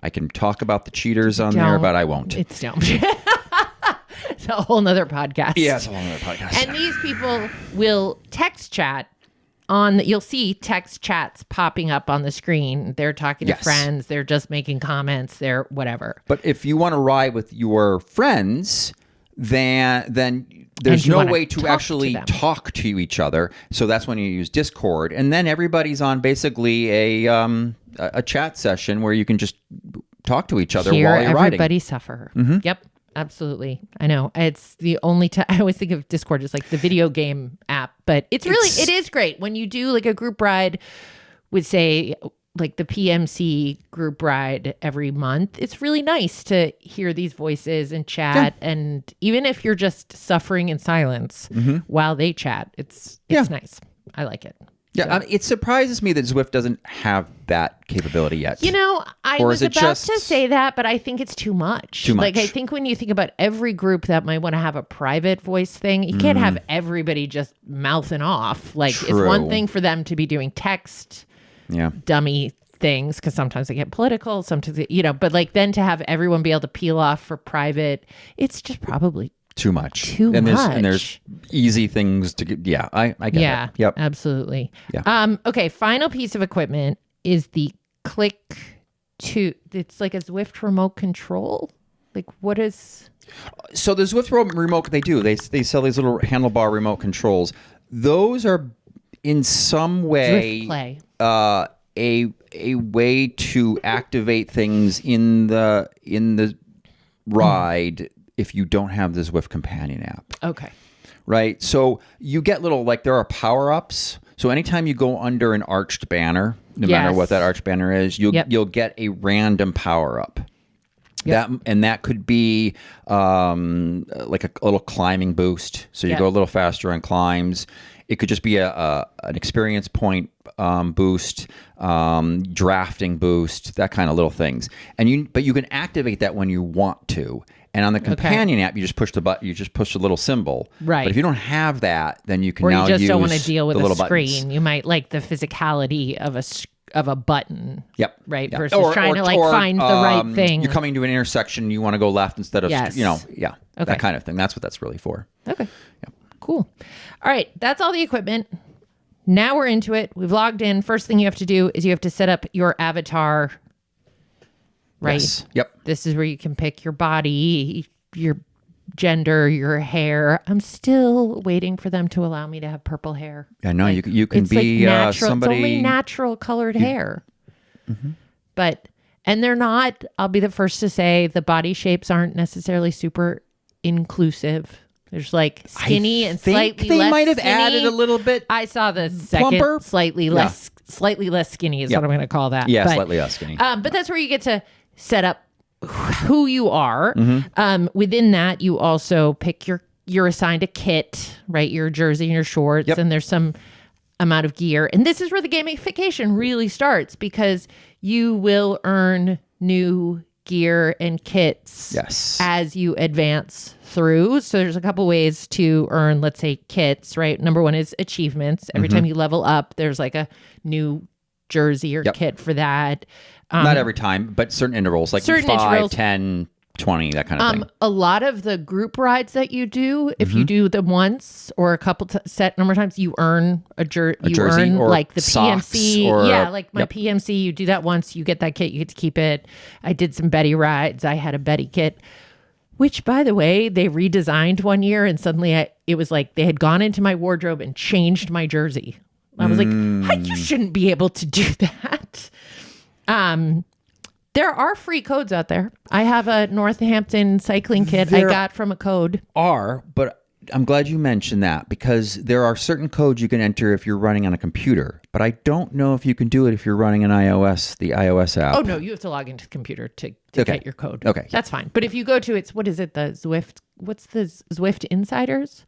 I can talk about the cheaters on there, but I won't. It's dumb. It's a whole nother podcast. Yeah, it's a whole nother podcast. And these people will text chat you'll see text chats popping up on the screen. They're talking to friends. They're just making comments. They're whatever. But if you want to ride with your friends, then there's no way to actually talk to each other. So that's when you use Discord, and then everybody's on basically a chat session where you can just talk to each other while you're riding. Everybody suffer. Mm-hmm. Yep. Absolutely. I know. It's the only time I always think of Discord as like the video game app, but it is great when you do like a group ride with, say, like the PMC group ride every month. It's really nice to hear these voices and chat. Yeah. And even if you're just suffering in silence while they chat, it's nice. I like it. Yeah, it surprises me that Zwift doesn't have that capability yet. I was about to say that, but I think it's too much. Like, I think when you think about every group that might want to have a private voice thing, you can't have everybody just mouthing off. Like, It's one thing for them to be doing text dummy things, because sometimes they get political, sometimes, but like then to have everyone be able to peel off for private, it's just probably too much. And there's easy things to get. Yeah, I get it. Yep. Absolutely. Yeah. Okay, final piece of equipment is the Click 2. It's like a Zwift remote control. Like, what is... So the Zwift remote, they sell these little handlebar remote controls. Those are in some way Zwift Play. A way to activate things in the ride if you don't have the Zwift companion app. Okay. Right? So you get little, like, there are power-ups. So anytime you go under an arched banner, no matter what that arched banner is, you'll get a random power-up. Yep. That could be like a little climbing boost. So you go a little faster on climbs. It could just be an experience point boost, drafting boost, that kind of little things. But you can activate that when you want to. And on the companion app, you just push the button. You just push the little symbol. Right. But if you don't have that, then you can or now you just use don't want to deal with the a little screen. buttons. You might like the physicality of a button. Yep. Right. Yep. Versus trying to find the right thing. You're coming to an intersection. You want to go left instead of that kind of thing. That's what that's really for. Okay. Yep. Cool. All right. That's all the equipment. Now we're into it. We've logged in. First thing you have to do is you have to set up your avatar. Right. Yes. Yep. This is where you can pick your body, your gender, your hair. I'm still waiting for them to allow me to have purple hair. I know. You can be natural, somebody. It's only natural colored hair. Mm-hmm. And they're not, I'll be the first to say, the body shapes aren't necessarily super inclusive. There's like skinny and slightly less. They might have skinny. added a little bit. I saw the second plumper. slightly less skinny is what I'm going to call that. Yeah, slightly less skinny. But that's where you get to set up who you are. Mm-hmm. Within that, you also pick you're assigned a kit, right? Your jersey and your shorts, and there's some amount of gear. And this is where the gamification really starts, because you will earn new gear and kits as you advance through. So there's a couple ways to earn, let's say, kits, right? Number one is achievements. Every time you level up, there's like a new jersey or kit for that. Not every time, but certain intervals, like 5, 10, 20, that kind of thing. A lot of the group rides that you do, if you do them once or a couple set number of times, you earn a jersey. You earn or like the socks PMC. Or like my PMC, you do that once, you get that kit, you get to keep it. I did some Betty rides. I had a Betty kit, which, by the way, they redesigned one year, and suddenly it was like they had gone into my wardrobe and changed my jersey. I was like, you shouldn't be able to do that. There are free codes out there. I have a Northampton cycling kit I got from a code. But I'm glad you mentioned that, because there are certain codes you can enter if you're running on a computer, but I don't know if you can do it if you're running the iOS app. Oh, no, you have to log into the computer to get your code. Okay. That's fine. But if you go to what's the Zwift Insiders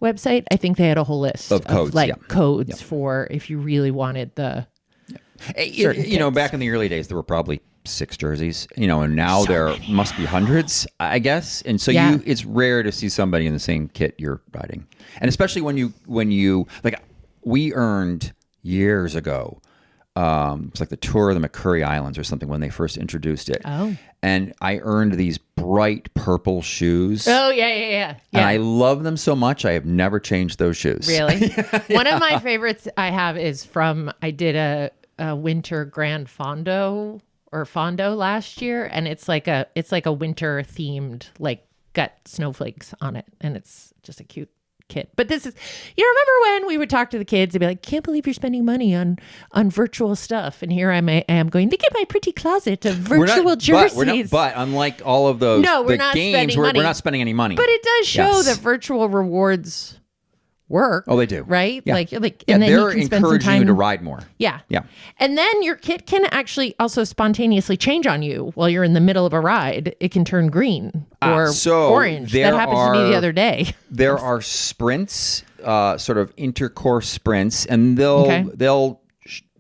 website? I think they had a whole list of codes, codes for if you really wanted the back in the early days, there were probably 6 jerseys, and now must be hundreds, I guess. And so it's rare to see somebody in the same kit you're riding. And especially when you like, we earned years ago it's like the tour of the McCurry Islands or something when they first introduced it. Oh. And I earned these bright purple shoes. Oh, yeah. And I love them so much, I have never changed those shoes. Really? One of my favorites I have is from, I did a winter Grand Fondo last year. And it's like a winter themed, like got snowflakes on it. And it's just a cute kit. But this is, remember when we would talk to the kids and be like, can't believe you're spending money on virtual stuff. And here I am going, look at my pretty closet of virtual jerseys. But unlike all of those we're not spending money. We're not spending any money. But it does show that virtual rewards work. Oh, they do. Right? Yeah. And then they're you can spend some encouraging time you to ride more. Yeah. Yeah. And then your kit can actually also spontaneously change on you while you're in the middle of a ride. It can turn green or orange. That happened to me the other day. There are sprints, sort of intercourse sprints, and they'll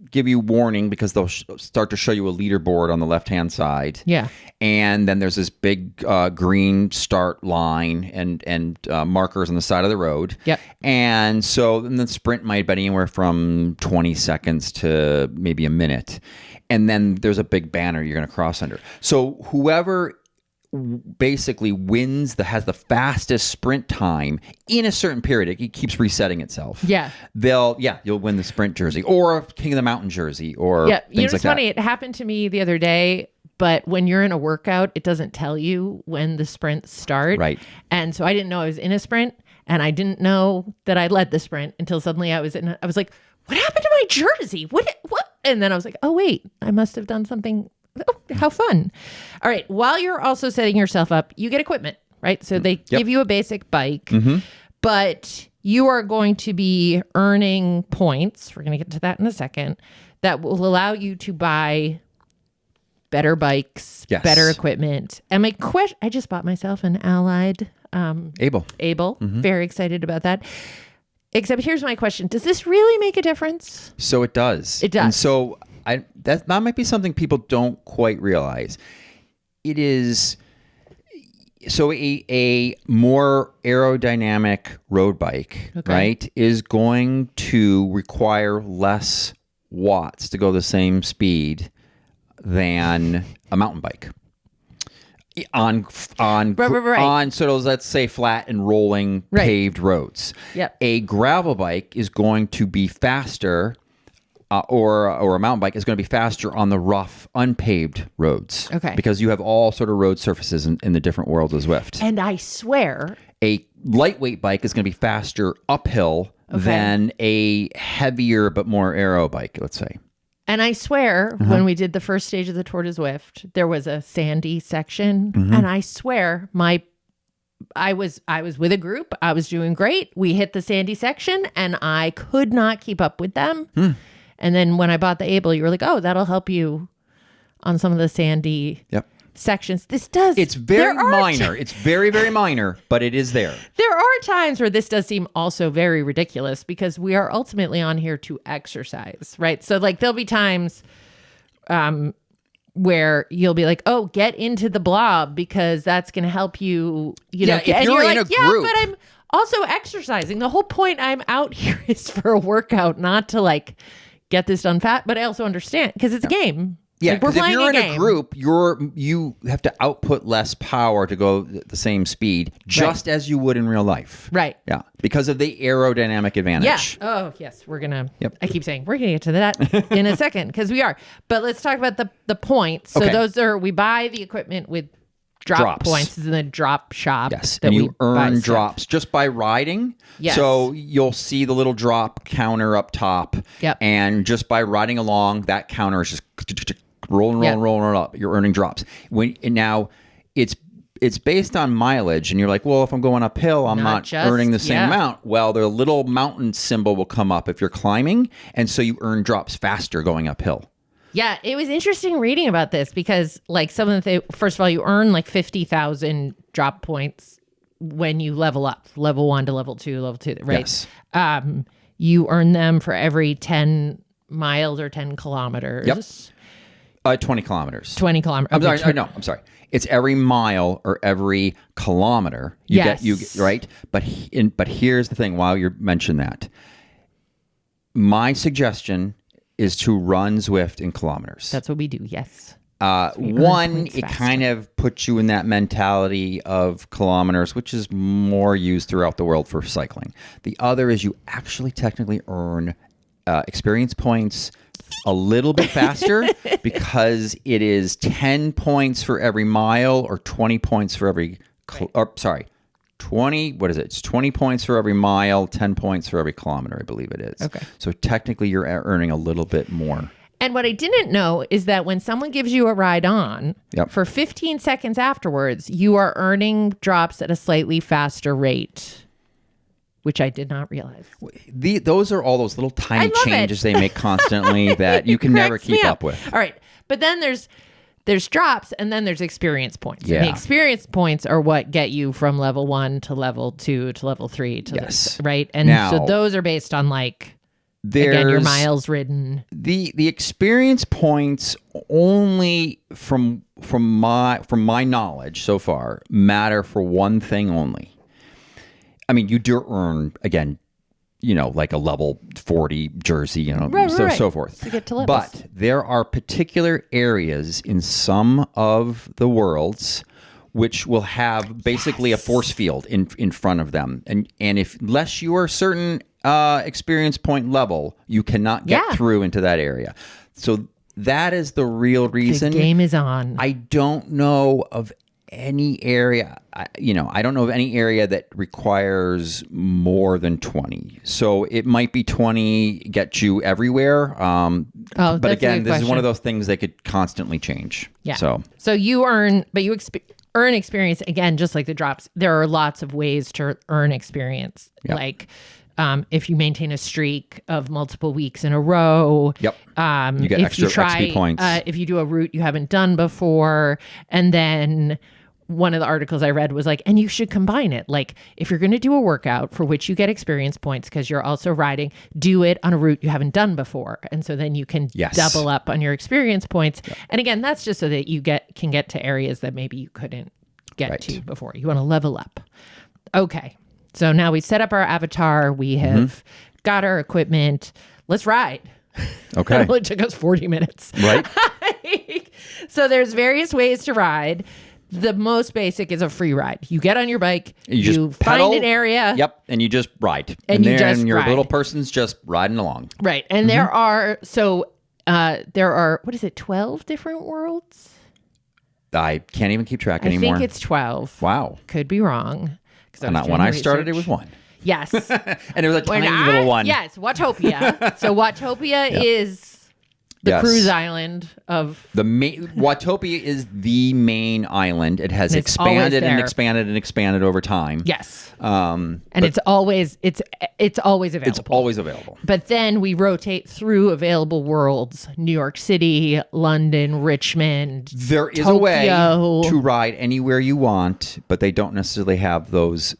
give you warning because they'll start to show you a leaderboard on the left-hand side. Yeah. And then there's this big green start line and markers on the side of the road. Yep. And so then the sprint might be anywhere from 20 seconds to maybe a minute. And then there's a big banner you're going to cross under. So whoever basically has the fastest sprint time in a certain period, it keeps resetting itself. Yeah. You'll win the sprint jersey or King of the Mountain jersey or things like that. Funny, it happened to me the other day, but when you're in a workout, it doesn't tell you when the sprints start. Right. And so I didn't know I was in a sprint, and I didn't know that I led the sprint until suddenly I was like, what happened to my jersey? What? And then I was like, oh wait, I must have done something. Oh, how fun. All right. While you're also setting yourself up, you get equipment, right? So they give you a basic bike, but you are going to be earning points. We're going to get to that in a second. That will allow you to buy better bikes, better equipment. And my question, I just bought myself an Allied Able. Very excited about that. Except here's my question. Does this really make a difference? So it does. It does. And so that might be something people don't quite realize. It is so a more aerodynamic road bike, right, is going to require less watts to go the same speed than a mountain bike. On sort of, let's say, flat and rolling paved roads. Yep. A gravel bike is going to be faster, or a mountain bike is going to be faster on the rough, unpaved roads. Okay. Because you have all sort of road surfaces in the different world of Zwift. And I swear, a lightweight bike is going to be faster uphill than a heavier but more aero bike, let's say. And I swear, when we did the first stage of the Tour de Zwift, there was a sandy section, and I swear, I was with a group. I was doing great. We hit the sandy section, and I could not keep up with them. And then when I bought the Able, you were like, "Oh, that'll help you on some of the sandy sections." This does. It's very minor. It's very, very minor, but it is there. There are times where this does seem also very ridiculous because we are ultimately on here to exercise, right? So like there'll be times where you'll be like, oh, get into the blob because that's going to help you, know. If you're in a group. Yeah, but I'm also exercising. The whole point I'm out here is for a workout, not to like get this done fat, but I also understand because it's a game. Yeah, like, we're because if playing you're in game. a group, you have to output less power to go the same speed, just as you would in real life. Right. Yeah, because of the aerodynamic advantage. Yeah. Oh, yes. We're gonna. I keep saying we're gonna get to that in a second because we are. But let's talk about the points. So those are, we buy the equipment with drops. Points. This is in the drop shop. Yes, and you earn drops just by riding. Yes. So you'll see the little drop counter up top. Yep. And just by riding along, that counter is just rolling up. You're earning drops. Now it's based on mileage, and you're like, well, if I'm going uphill, I'm not earning the same amount. Well, the little mountain symbol will come up if you're climbing, and so you earn drops faster going uphill. Yeah, it was interesting reading about this because, like, some of the first of all, you earn like 50,000 drop points when you level up, level 1 to level 2, right? Yes. You earn them for every 10 miles or 10 kilometers. Yep. 20 kilometers. 20 kilometers. I'm sorry. It's every mile or every kilometer you get, right? But here's the thing. While you mention that, my suggestion is to run Zwift in kilometers. That's what we do. Yes. One, it kind of puts you in that mentality of kilometers, which is more used throughout the world for cycling. The other is you actually technically earn experience points a little bit faster because it is 10 points for every mile or 20 points for every, 20, what is it? It's 20 points for every mile, 10 points for every kilometer, I believe it is. Okay. So technically you're earning a little bit more. And what I didn't know is that when someone gives you a ride on, Yep. for 15 seconds afterwards, you are earning drops at a slightly faster rate, which I did not realize. Those are all those little tiny I love changes it. they make constantly that you can never Cracks me keep up with. All right. But then there's drops and then there's experience points. Yeah. And the experience points are what get you from level 1 to level 2 to level 3 to Yes. right? And Now, so those are based on again, your There's miles ridden. the experience points only from my knowledge so far matter for one thing only. I mean, you do earn again, like a level 40 jersey, so forth. To get to levels. But there are particular areas in some of the worlds which will have basically a force field in front of them, and unless you are a certain experience point level, you cannot get through into that area. So that is the real reason. The game is on. I don't know of any area, I don't know of any area that requires more than 20. So it might be 20 get you everywhere. But again, this is one of those things that could constantly change. Yeah. So you earn, but you earn experience again, just like the drops. There are lots of ways to earn experience. Yep. Like if you maintain a streak of multiple weeks in a row. Yep. You get extra XP points. If you do a route you haven't done before, and then one of the articles I read was like, and you should combine it. Like if you're going to do a workout for which you get experience points because you're also riding, do it on a route you haven't done before. And so then you can double up on your experience points. Yep. And again, that's just so that you can get to areas that maybe you couldn't get to before. You want to level up. Okay. So now we set up our avatar. We have got our equipment. Let's ride. Okay. It only took us 40 minutes. Right. So there's various ways to ride. The most basic is a free ride. You get on your bike, you just pedal, find an area. Yep, and you just ride. And you then just your ride. little person's just riding along. Right. And there are, what is it, 12 different worlds? I can't even keep track anymore. I think it's 12. Wow. Could be wrong. When I started, it was one. Yes. And it was a tiny little one. Yes, Watopia. So Watopia is the cruise island of... Watopia is the main island. It has expanded and expanded and expanded over time. Yes. It's always available. It's always available. But then we rotate through available worlds. New York City, London, Richmond, There is Tokyo. a way to ride anywhere you want, but they don't necessarily have those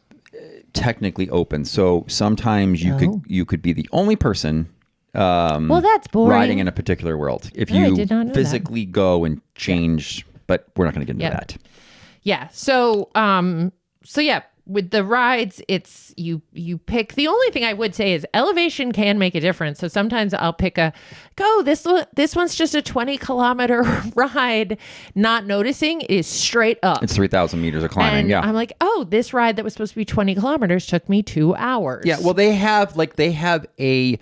technically open. So sometimes you could be the only person well, that's boring. riding in a particular world if I did not know physically go and change, but we're not going to get into that. Yeah. So with the rides, it's you pick. The only thing I would say is elevation can make a difference. So sometimes I'll pick this one's just a 20-kilometer ride, not noticing it is straight up. It's 3,000 meters of climbing. And I'm like, this ride that was supposed to be 20 kilometers took me 2 hours. Yeah. Well, they have a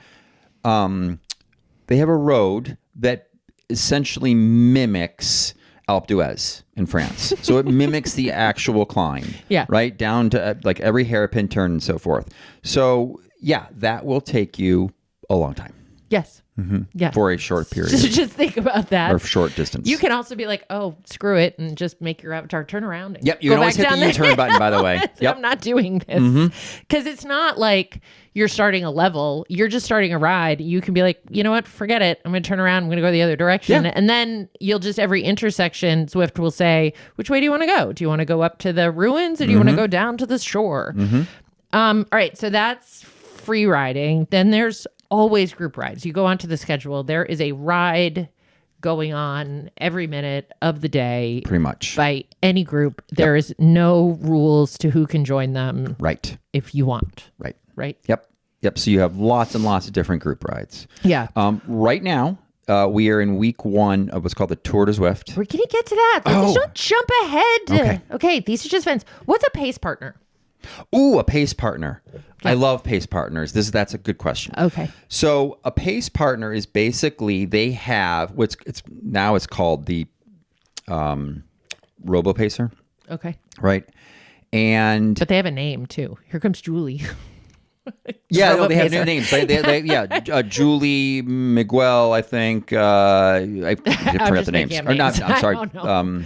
road that essentially mimics Alpe d'Huez in France. So it mimics the actual climb. Yeah. Right? Down to every hairpin turn and so forth. So yeah, that will take you a long time. Yes. Mm-hmm. Yeah. For a short period. Just think about that. Or short distance. You can also be like, screw it, and just make your avatar turn around. And yep. You can always hit the U-turn button, by the way. Yep. I'm not doing this. Because it's not like you're starting a level. You're just starting a ride. You can be like, you know what? Forget it. I'm going to turn around. I'm going to go the other direction. Yeah. And then you'll just, every intersection, Zwift will say, which way do you want to go? Do you want to go up to the ruins, or do you want to go down to the shore? All right. So that's free riding. Then there's always group rides. You go onto the schedule. There is a ride going on every minute of the day. Pretty much. By any group. There is no rules to who can join them. Right. If you want. Right. Right? Yep. Yep. So you have lots and lots of different group rides. Yeah. Right now, we are in week 1 of what's called the Tour de Zwift. We're going to get to that. Let's don't jump ahead. Okay. These are just events. What's a pace partner? Ooh, a pace partner. I love pace partners. That's a good question. Okay. So a pace partner is basically they have it's called the RoboPacer, Okay. right? And But they have a name too. Here comes Julie. yeah, they have RoboPacer. new names. Julie Miguel, I think. I forgot just the names. making up Or not? names. I'm sorry. I don't know.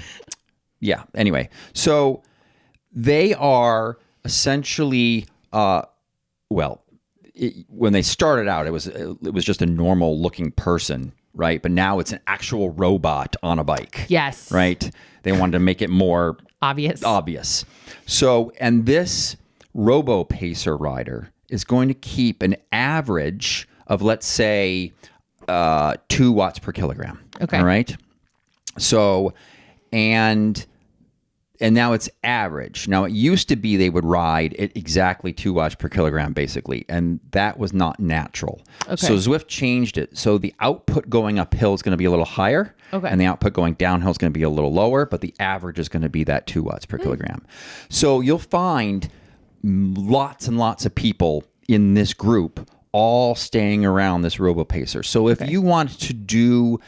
Yeah. Anyway, so they are essentially when they started out, it was just a normal looking person, right? But now it's an actual robot on a bike. Yes. Right? They wanted to make it more Obvious. So, and this RoboPacer rider is going to keep an average of, let's say, 2 watts per kilogram. Okay. All right. So, and now it's average. Now, it used to be they would ride at exactly 2 watts per kilogram, basically, and that was not natural. Okay. So Zwift changed it. So the output going uphill is going to be a little higher, and the output going downhill is going to be a little lower, but the average is going to be that 2 watts per kilogram. So you'll find lots and lots of people in this group all staying around this RoboPacer. So if you want to do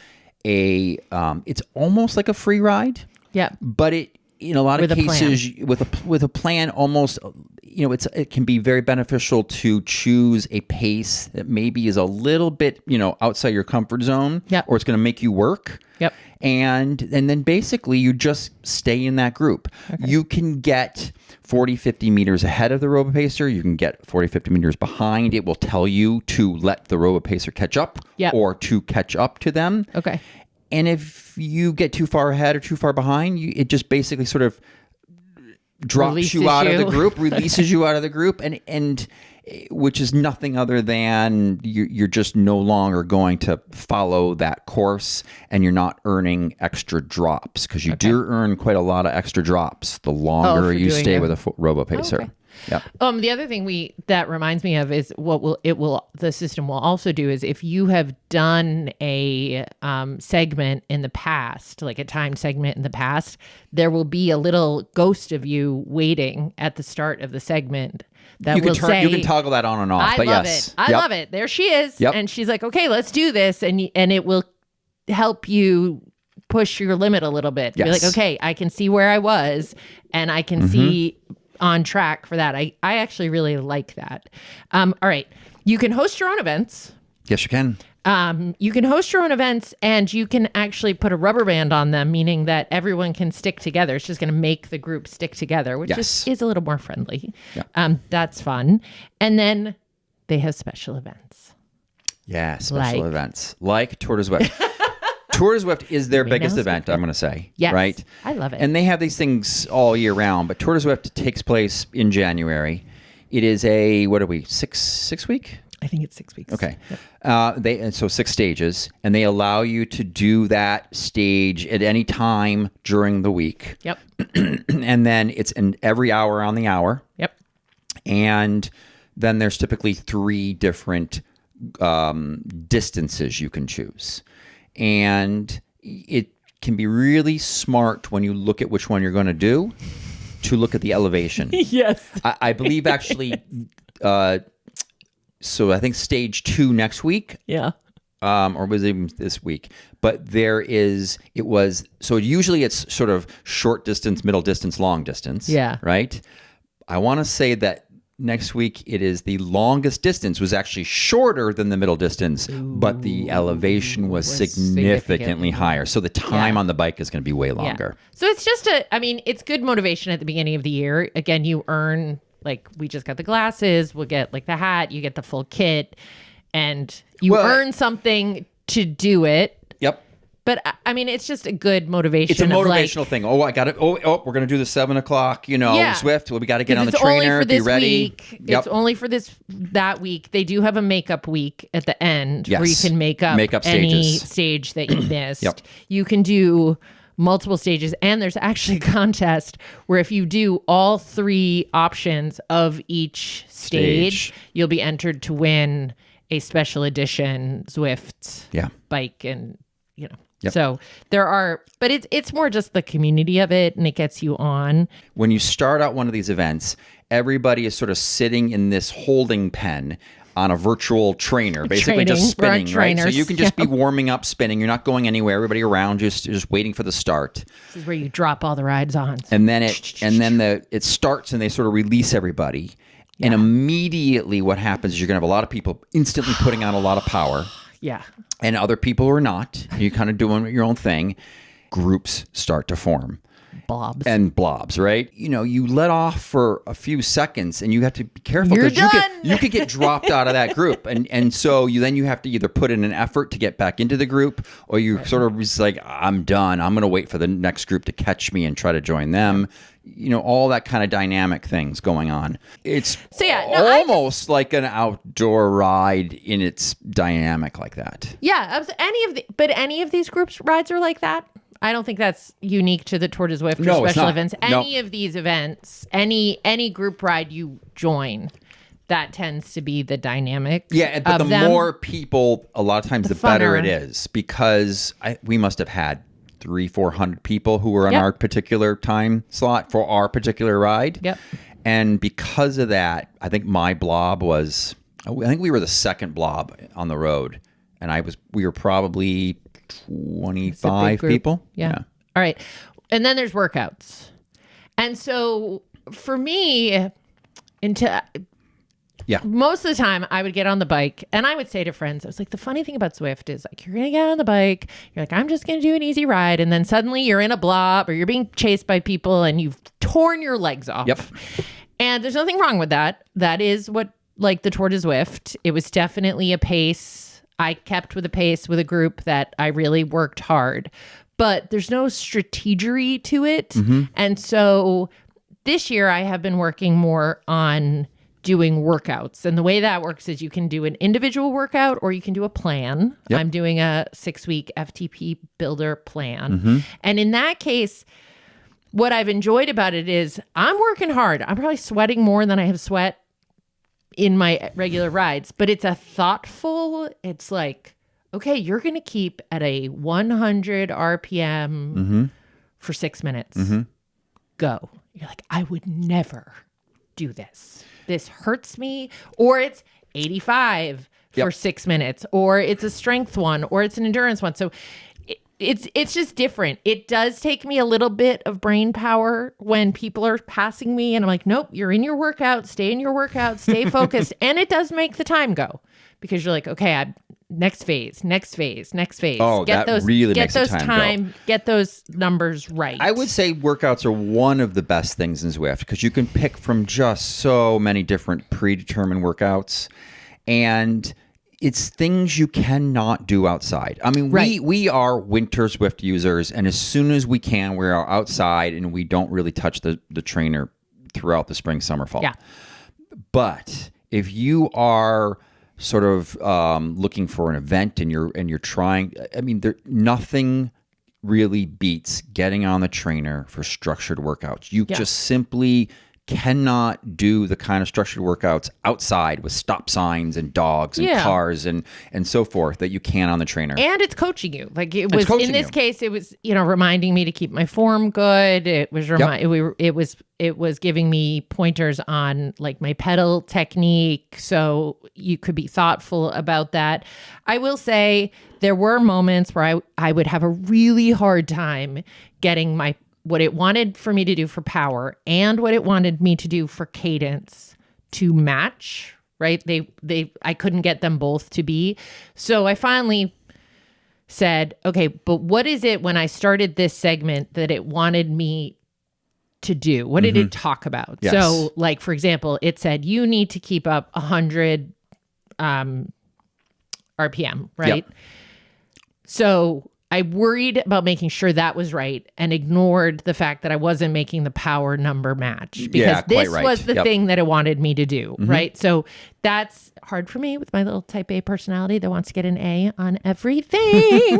it's almost like a free ride. Yeah. But in a lot of With a cases, with a plan, almost, it can be very beneficial to choose a pace that maybe is a little bit, outside your comfort zone, or it's going to make you work. Yep. And then basically you just stay in that group. Okay. You can get 40, 50 meters ahead of the RoboPacer. You can get 40, 50 meters behind. It will tell you to let the RoboPacer catch up or to catch up to them. Okay. And if you get too far ahead or too far behind, it just basically sort of drops Releases you out of the you. group, releases you out of the group, and which is nothing other than you're just no longer going to follow that course, and you're not earning extra drops, because you do earn quite a lot of extra drops the longer you stay with a RoboPacer. Okay. Yep. The other thing that reminds me of is the system will also do is if you have done a segment in the past, like a timed segment in the past, there will be a little ghost of you waiting at the start of the segment that will say, you can toggle that on and off. I love it. There she is. Yep. And she's like, okay, let's do this. And it will help you push your limit a little bit. Yes. Be like, okay, I can see where I was, and I can see on track for that. I actually really like that. All right. You can host your own events. Yes, you can. You can host your own events, and you can actually put a rubber band on them, meaning that everyone can stick together. It's just going to make the group stick together, which is a little more friendly. Yeah. That's fun. And then they have special events. Yeah, special events. Like Tour de Zwift. Tour de Zwift is their biggest event, I'm going to say. Yes, right? I love it. And they have these things all year round, but Tour de Zwift takes place in January. It is a, 6 week? I think it's 6 weeks. Okay. Yep. So 6 stages, and they allow you to do that stage at any time during the week. Yep. And then it's every hour on the hour. Yep. And then there's typically 3 different distances you can choose. And it can be really smart when you look at which one you're going to do to look at the elevation. Yes. I believe actually, so I think stage 2 next week. Yeah. Or was it even this week? But so usually it's sort of short distance, middle distance, long distance. Yeah. Right? I want to say that next week it is the longest distance was actually shorter than the middle distance, but the elevation was significantly higher. So the time on the bike is going to be way longer. Yeah. So it's just it's good motivation at the beginning of the year. Again, you earn, like, we just got the glasses, we'll get like the hat, you get the full kit, and you earn something to do it. Yep. But it's just a good motivation. It's a motivational thing. Oh, I got it. Oh, we're going to do the 7 o'clock, Zwift. Well, we got to get on the trainer, be ready. Week. Yep. It's only for that week. They do have a makeup week at the end where you can make up any stage that you missed. Yep. You can do multiple stages. And there's actually a contest where if you do all 3 options of each stage. You'll be entered to win a special edition Zwift bike. And, you know, so there are, but it's more just the community of it, and it gets you on. When you start out one of these events, everybody is sort of sitting in this holding pen on a virtual trainer, basically just spinning, right? So you can just be warming up, spinning. You're not going anywhere. Everybody around you is just waiting for the start. This is where you drop all the rides on. And then it starts, and they sort of release everybody. Yeah. And immediately what happens is you're going to have a lot of people instantly putting on a lot of power. Yeah. And other people are not. You're kind of doing your own thing. Groups start to form. Blobs, right? You know, you let off for a few seconds, and you have to be careful because you could get dropped out of that group, and so you have to either put in an effort to get back into the group, or you sort of just like, I'm done. I'm going to wait for the next group to catch me and try to join them. You know, all that kind of dynamic things going on. It's almost like an outdoor ride in its dynamic like that. Yeah, any of these groups rides are like that. I don't think that's unique to the Tour de Zwift or special events. Any of these events, any group ride you join, that tends to be the dynamic. Yeah, but the more people, a lot of times, the better it is, because we must have had 300-400 people who were on our particular time slot for our particular ride. Yep. And because of that, I think my blob was, I think we were the second blob on the road, and we were probably 25 people. Yeah. All right. And then there's workouts. And so for me, most of the time I would get on the bike and I would say to friends, I was like, the funny thing about Zwift is like, you're going to get on the bike. You're like, I'm just going to do an easy ride. And then suddenly you're in a blob or you're being chased by people and you've torn your legs off. Yep. And there's nothing wrong with that. That is what, like the Tour de Zwift, it was definitely a pace. I kept with a pace with a group that I really worked hard, but there's no strategery to it. Mm-hmm. And so this year I have been working more on doing workouts. And the way that works is you can do an individual workout or you can do a plan. Yep. I'm doing a 6-week FTP builder plan. Mm-hmm. And in that case, what I've enjoyed about it is I'm working hard. I'm probably sweating more than I have sweat in my regular rides, but it's it's like, okay, you're going to keep at a 100 RPM for 6 minutes. Mm-hmm. Go. You're like, I would never do this. This hurts me. Or it's 85 for 6 minutes, or it's a strength one, or it's an endurance one. So it's just different. It does take me a little bit of brain power when people are passing me and I'm like, nope, you're in your workout, stay in your workout, stay focused. And it does make the time go because you're like, okay, next phase. Oh, really makes the time go. Get those numbers right. I would say workouts are one of the best things in Zwift because you can pick from just so many different predetermined workouts, and it's things you cannot do outside. I mean, we are winter Zwift users, and as soon as we can, we are outside, and we don't really touch the trainer throughout the spring, summer, fall. Yeah. But if you are sort of looking for an event and you're trying, I mean, nothing really beats getting on the trainer for structured workouts. You just simply cannot do the kind of structured workouts outside with stop signs and dogs and cars and so forth that you can on the trainer. And it's coaching you. Like it was in this case, it was, reminding me to keep my form good. It was it was giving me pointers on like my pedal technique. So you could be thoughtful about that. I will say there were moments where I would have a really hard time getting what it wanted for me to do for power and what it wanted me to do for cadence to match, right? I couldn't get them both to be. So I finally said, okay, but what is it when I started this segment that it wanted me to do? What did it talk about? Yes. So like, for example, it said, you need to keep up 100 RPM, right? Yep. So I worried about making sure that was right and ignored the fact that I wasn't making the power number match because this was the thing that it wanted me to do, right? So that's hard for me with my little type A personality that wants to get an A on everything.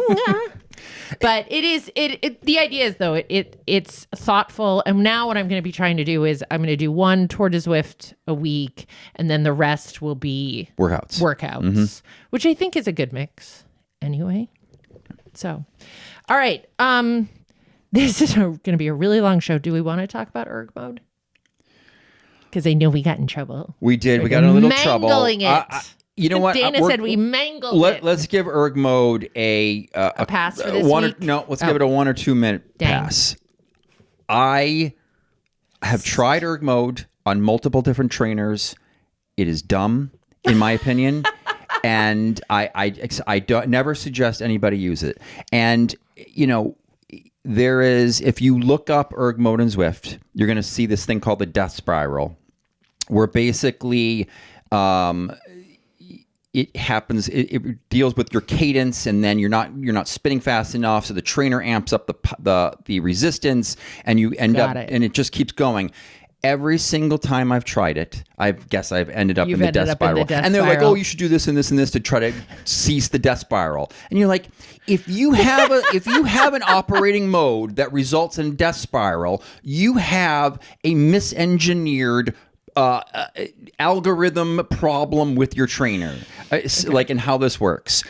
But the idea is though, it's thoughtful. And now what I'm going to be trying to do is I'm going to do one Tour de Zwift a week, and then the rest will be workouts, which I think is a good mix anyway. So, all right. This is going to be a really long show. Do we want to talk about erg mode? Because I know we got in trouble. We did. We got in a little trouble. Mangling it. You know what? Dana said we mangled it. Let's give erg mode a pass for this week? Let's give it a 1 or 2 minute pass. I have tried erg mode on multiple different trainers. It is dumb, in my opinion. And I don't never suggest anybody use it. And there is, if you look up erg mode in Zwift, you're going to see this thing called the death spiral, where basically it happens. It deals with your cadence, and then you're not spinning fast enough, so the trainer amps up the resistance, and you end up, and it just keeps going. Every single time I've tried it, I guess I've ended up in the death spiral. And they're like, oh, you should do this and this and this to try to cease the death spiral. And you're like, if you have an operating mode that results in death spiral, you have a misengineered algorithm problem with your trainer, like in how this works.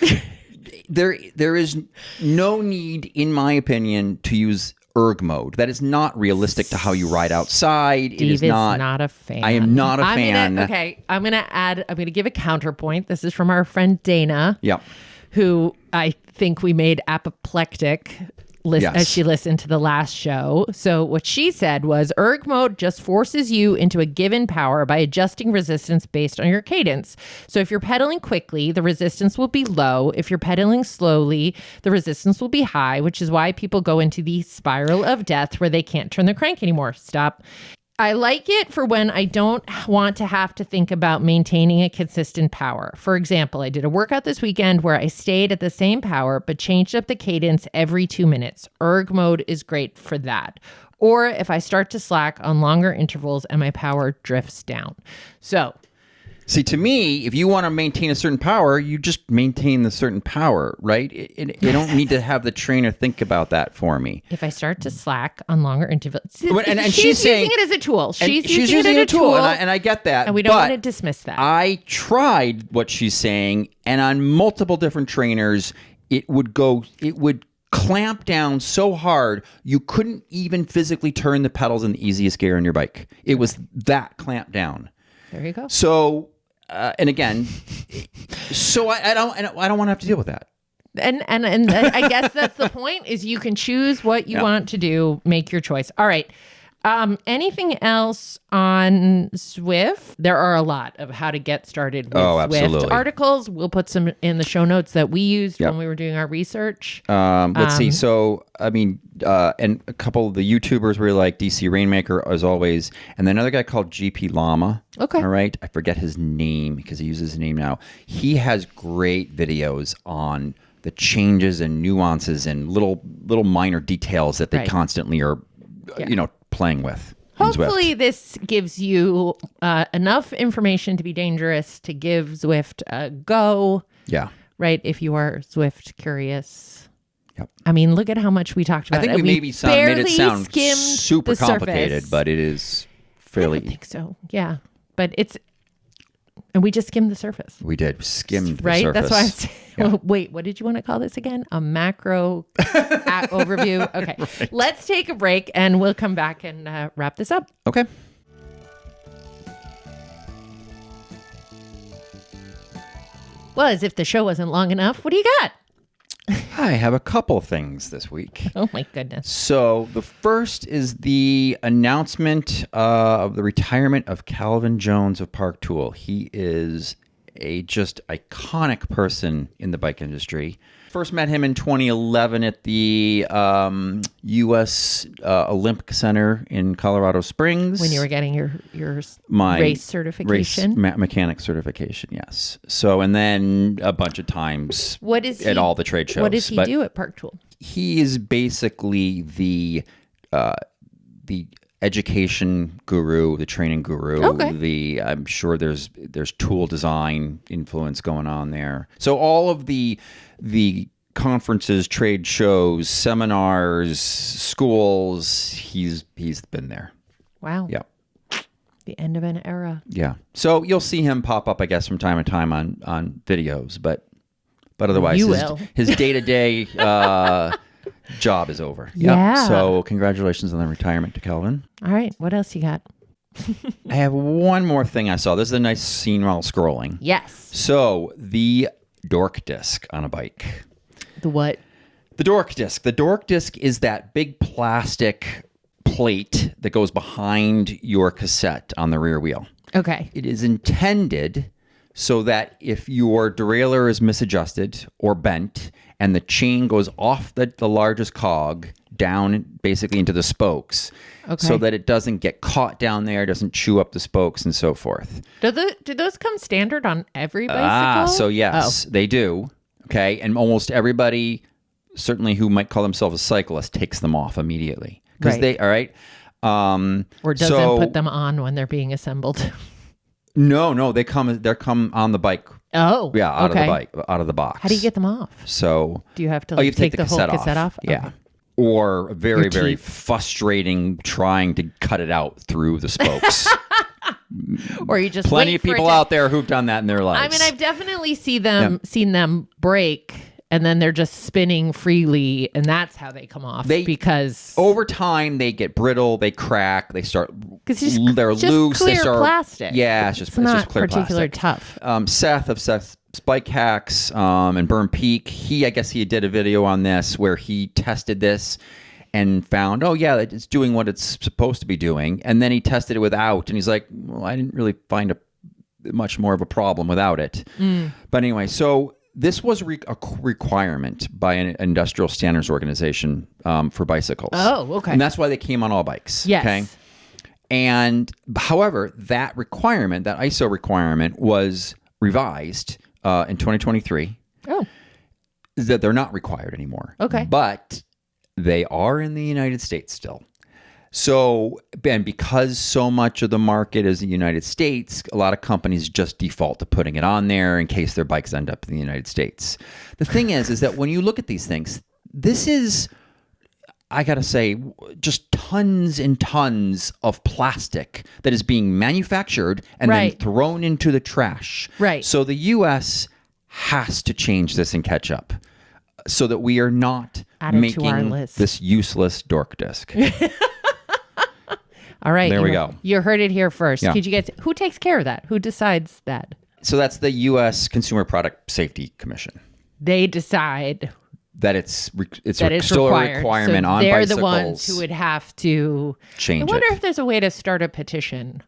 There is no need, in my opinion, to use erg mode. That is not realistic to how you ride outside. Steve it is not a fan. I am not a fan. I'm gonna give a counterpoint. This is from our friend Dana. Yeah. Who I think we made apoplectic as she listened to the last show. So what she said was erg mode just forces you into a given power by adjusting resistance based on your cadence. So if you're pedaling quickly, the resistance will be low. If you're pedaling slowly, the resistance will be high, which is why people go into the spiral of death where they can't turn the crank anymore. Stop. I like it for when I don't want to have to think about maintaining a consistent power. For example, I did a workout this weekend where I stayed at the same power but changed up the cadence every 2 minutes. Erg mode is great for that. Or if I start to slack on longer intervals and my power drifts down. So, see, to me, if you want to maintain a certain power, you just maintain the certain power, right? You don't need to have the trainer think about that for me. If I start to slack on longer intervals, and she's saying, using it as a tool. She's using it as a tool, and I get that. And we don't want to dismiss that. I tried what she's saying, and on multiple different trainers, it would clamp down so hard you couldn't even physically turn the pedals in the easiest gear on your bike. It was that clamped down. There you go. So. And again, so I don't want to have to deal with that. And I guess that's the point, is you can choose what you want to do, make your choice. All right. Anything else on Zwift? There are a lot of how to get started with Zwift articles. We'll put some in the show notes that we used when we were doing our research. Let's see. So, I mean, and a couple of the YouTubers were like DC Rainmaker, as always, and then another guy called GP Llama. Okay. All right. I forget his name because he uses his name now. He has great videos on the changes and nuances and little minor details that they constantly are, playing with. Hopefully this gives you enough information to be dangerous to give Zwift a go. Yeah. Right? If you are Zwift-curious. Yep. I mean, look at how much we talked about. I think we made it sound super complicated, but it is fairly... I don't think so. Yeah. But and we just skimmed the surface. We did. Skimmed the surface. Right? That's why I'm saying, well, wait, what did you want to call this again? A macro overview? Okay. Right. Let's take a break and we'll come back and wrap this up. Okay. Well, as if the show wasn't long enough, what do you got? I have a couple things this week. Oh, my goodness. So the first is the announcement of the retirement of Calvin Jones of Park Tool. He is a just iconic person in the bike industry. First met him in 2011 at the U.S. Olympic Center in Colorado Springs. When you were getting your race certification? Mechanic certification, yes. So, and then a bunch of times all the trade shows. What does he do at Park Tool? he is basically the education guru, the training guru. Okay. I'm sure there's tool design influence going on there. So all of the conferences, trade shows, seminars, schools, he's been there. Wow. Yeah. The end of an era. Yeah. So you'll see him pop up, I guess, from time to time on videos, but otherwise his day-to-day job is over. Yeah. So congratulations on the retirement to Kelvin. All right. What else you got? I have one more thing I saw. This is a nice scene while scrolling. Yes. So the dork disc on a bike. The what? The dork disc. The dork disc is that big plastic plate that goes behind your cassette on the rear wheel. Okay. It is intended so that if your derailleur is misadjusted or bent and the chain goes off the largest cog down basically into the spokes, so that it doesn't get caught down there, doesn't chew up the spokes and so forth. Do those come standard on every bicycle? So yes, they do. Okay. And almost everybody, certainly who might call themselves a cyclist, takes them off immediately. Because all right. Or doesn't put them on when they're being assembled. No, they come on the bike. Oh, yeah, out of the bike, out of the box. How do you get them off? So do you have to you have to take the whole cassette off? Yeah. Okay. Or very frustrating trying to cut it out through the spokes. Or you just plenty of people out there who've done that in their lives. I mean, I've definitely seen them break. And then they're just spinning freely, and that's how they come off. Because over time they get brittle, they crack, they start. They're just loose. Clear they start plastic. Yeah, it's just clear particularly plastic. Tough. Seth of Seth's Bike Hacks and Burn Peak. I guess he did a video on this where he tested this and found, oh yeah, it's doing what it's supposed to be doing. And then he tested it without, and he's like, well, I didn't really find much more of a problem without it. But anyway, so. This was a requirement by an industrial standards organization for bicycles. Oh, okay. And that's why they came on all bikes. Yes. Okay. And however, that requirement, that ISO requirement, was revised in 2023. Oh. That they're not required anymore. Okay. But they are in the United States still. So, and because so much of the market is the United States, a lot of companies just default to putting it on there in case their bikes end up in the United States. The thing is that when you look at these things, this is, I got to say, just tons and tons of plastic that is being manufactured and then thrown into the trash. Right. So the U.S. has to change this and catch up so that we are not making this useless dork disc. All right. There we go. You heard it here first. Yeah. Could you guys, who takes care of that? Who decides that? So that's the U.S. Consumer Product Safety Commission. They decide that it's still required. A requirement on they're bicycles. They're the ones who would have to change it. I wonder if there's a way to start a petition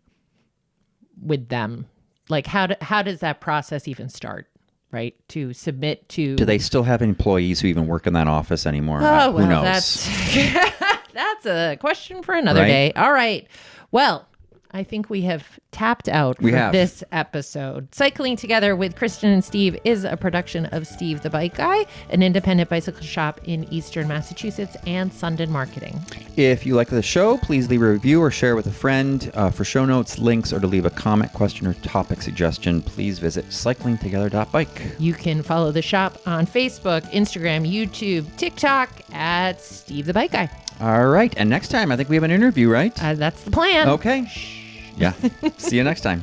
with them. Like how does that process even start? Right? To submit to. Do they still have employees who even work in that office anymore? Oh, who knows? That's a question for another day. All right. Well, I think we have tapped out for this episode. Cycling Together with Kristin and Steve is a production of Steve the Bike Guy, an independent bicycle shop in Eastern Massachusetts, and Sundin Marketing. If you like the show, please leave a review or share with a friend. For show notes, links, or to leave a comment, question, or topic suggestion, please visit cyclingtogether.bike. You can follow the shop on Facebook, Instagram, YouTube, TikTok at Steve the Bike Guy. All right. And next time, I think we have an interview, right? That's the plan. Okay. Yeah. See you next time.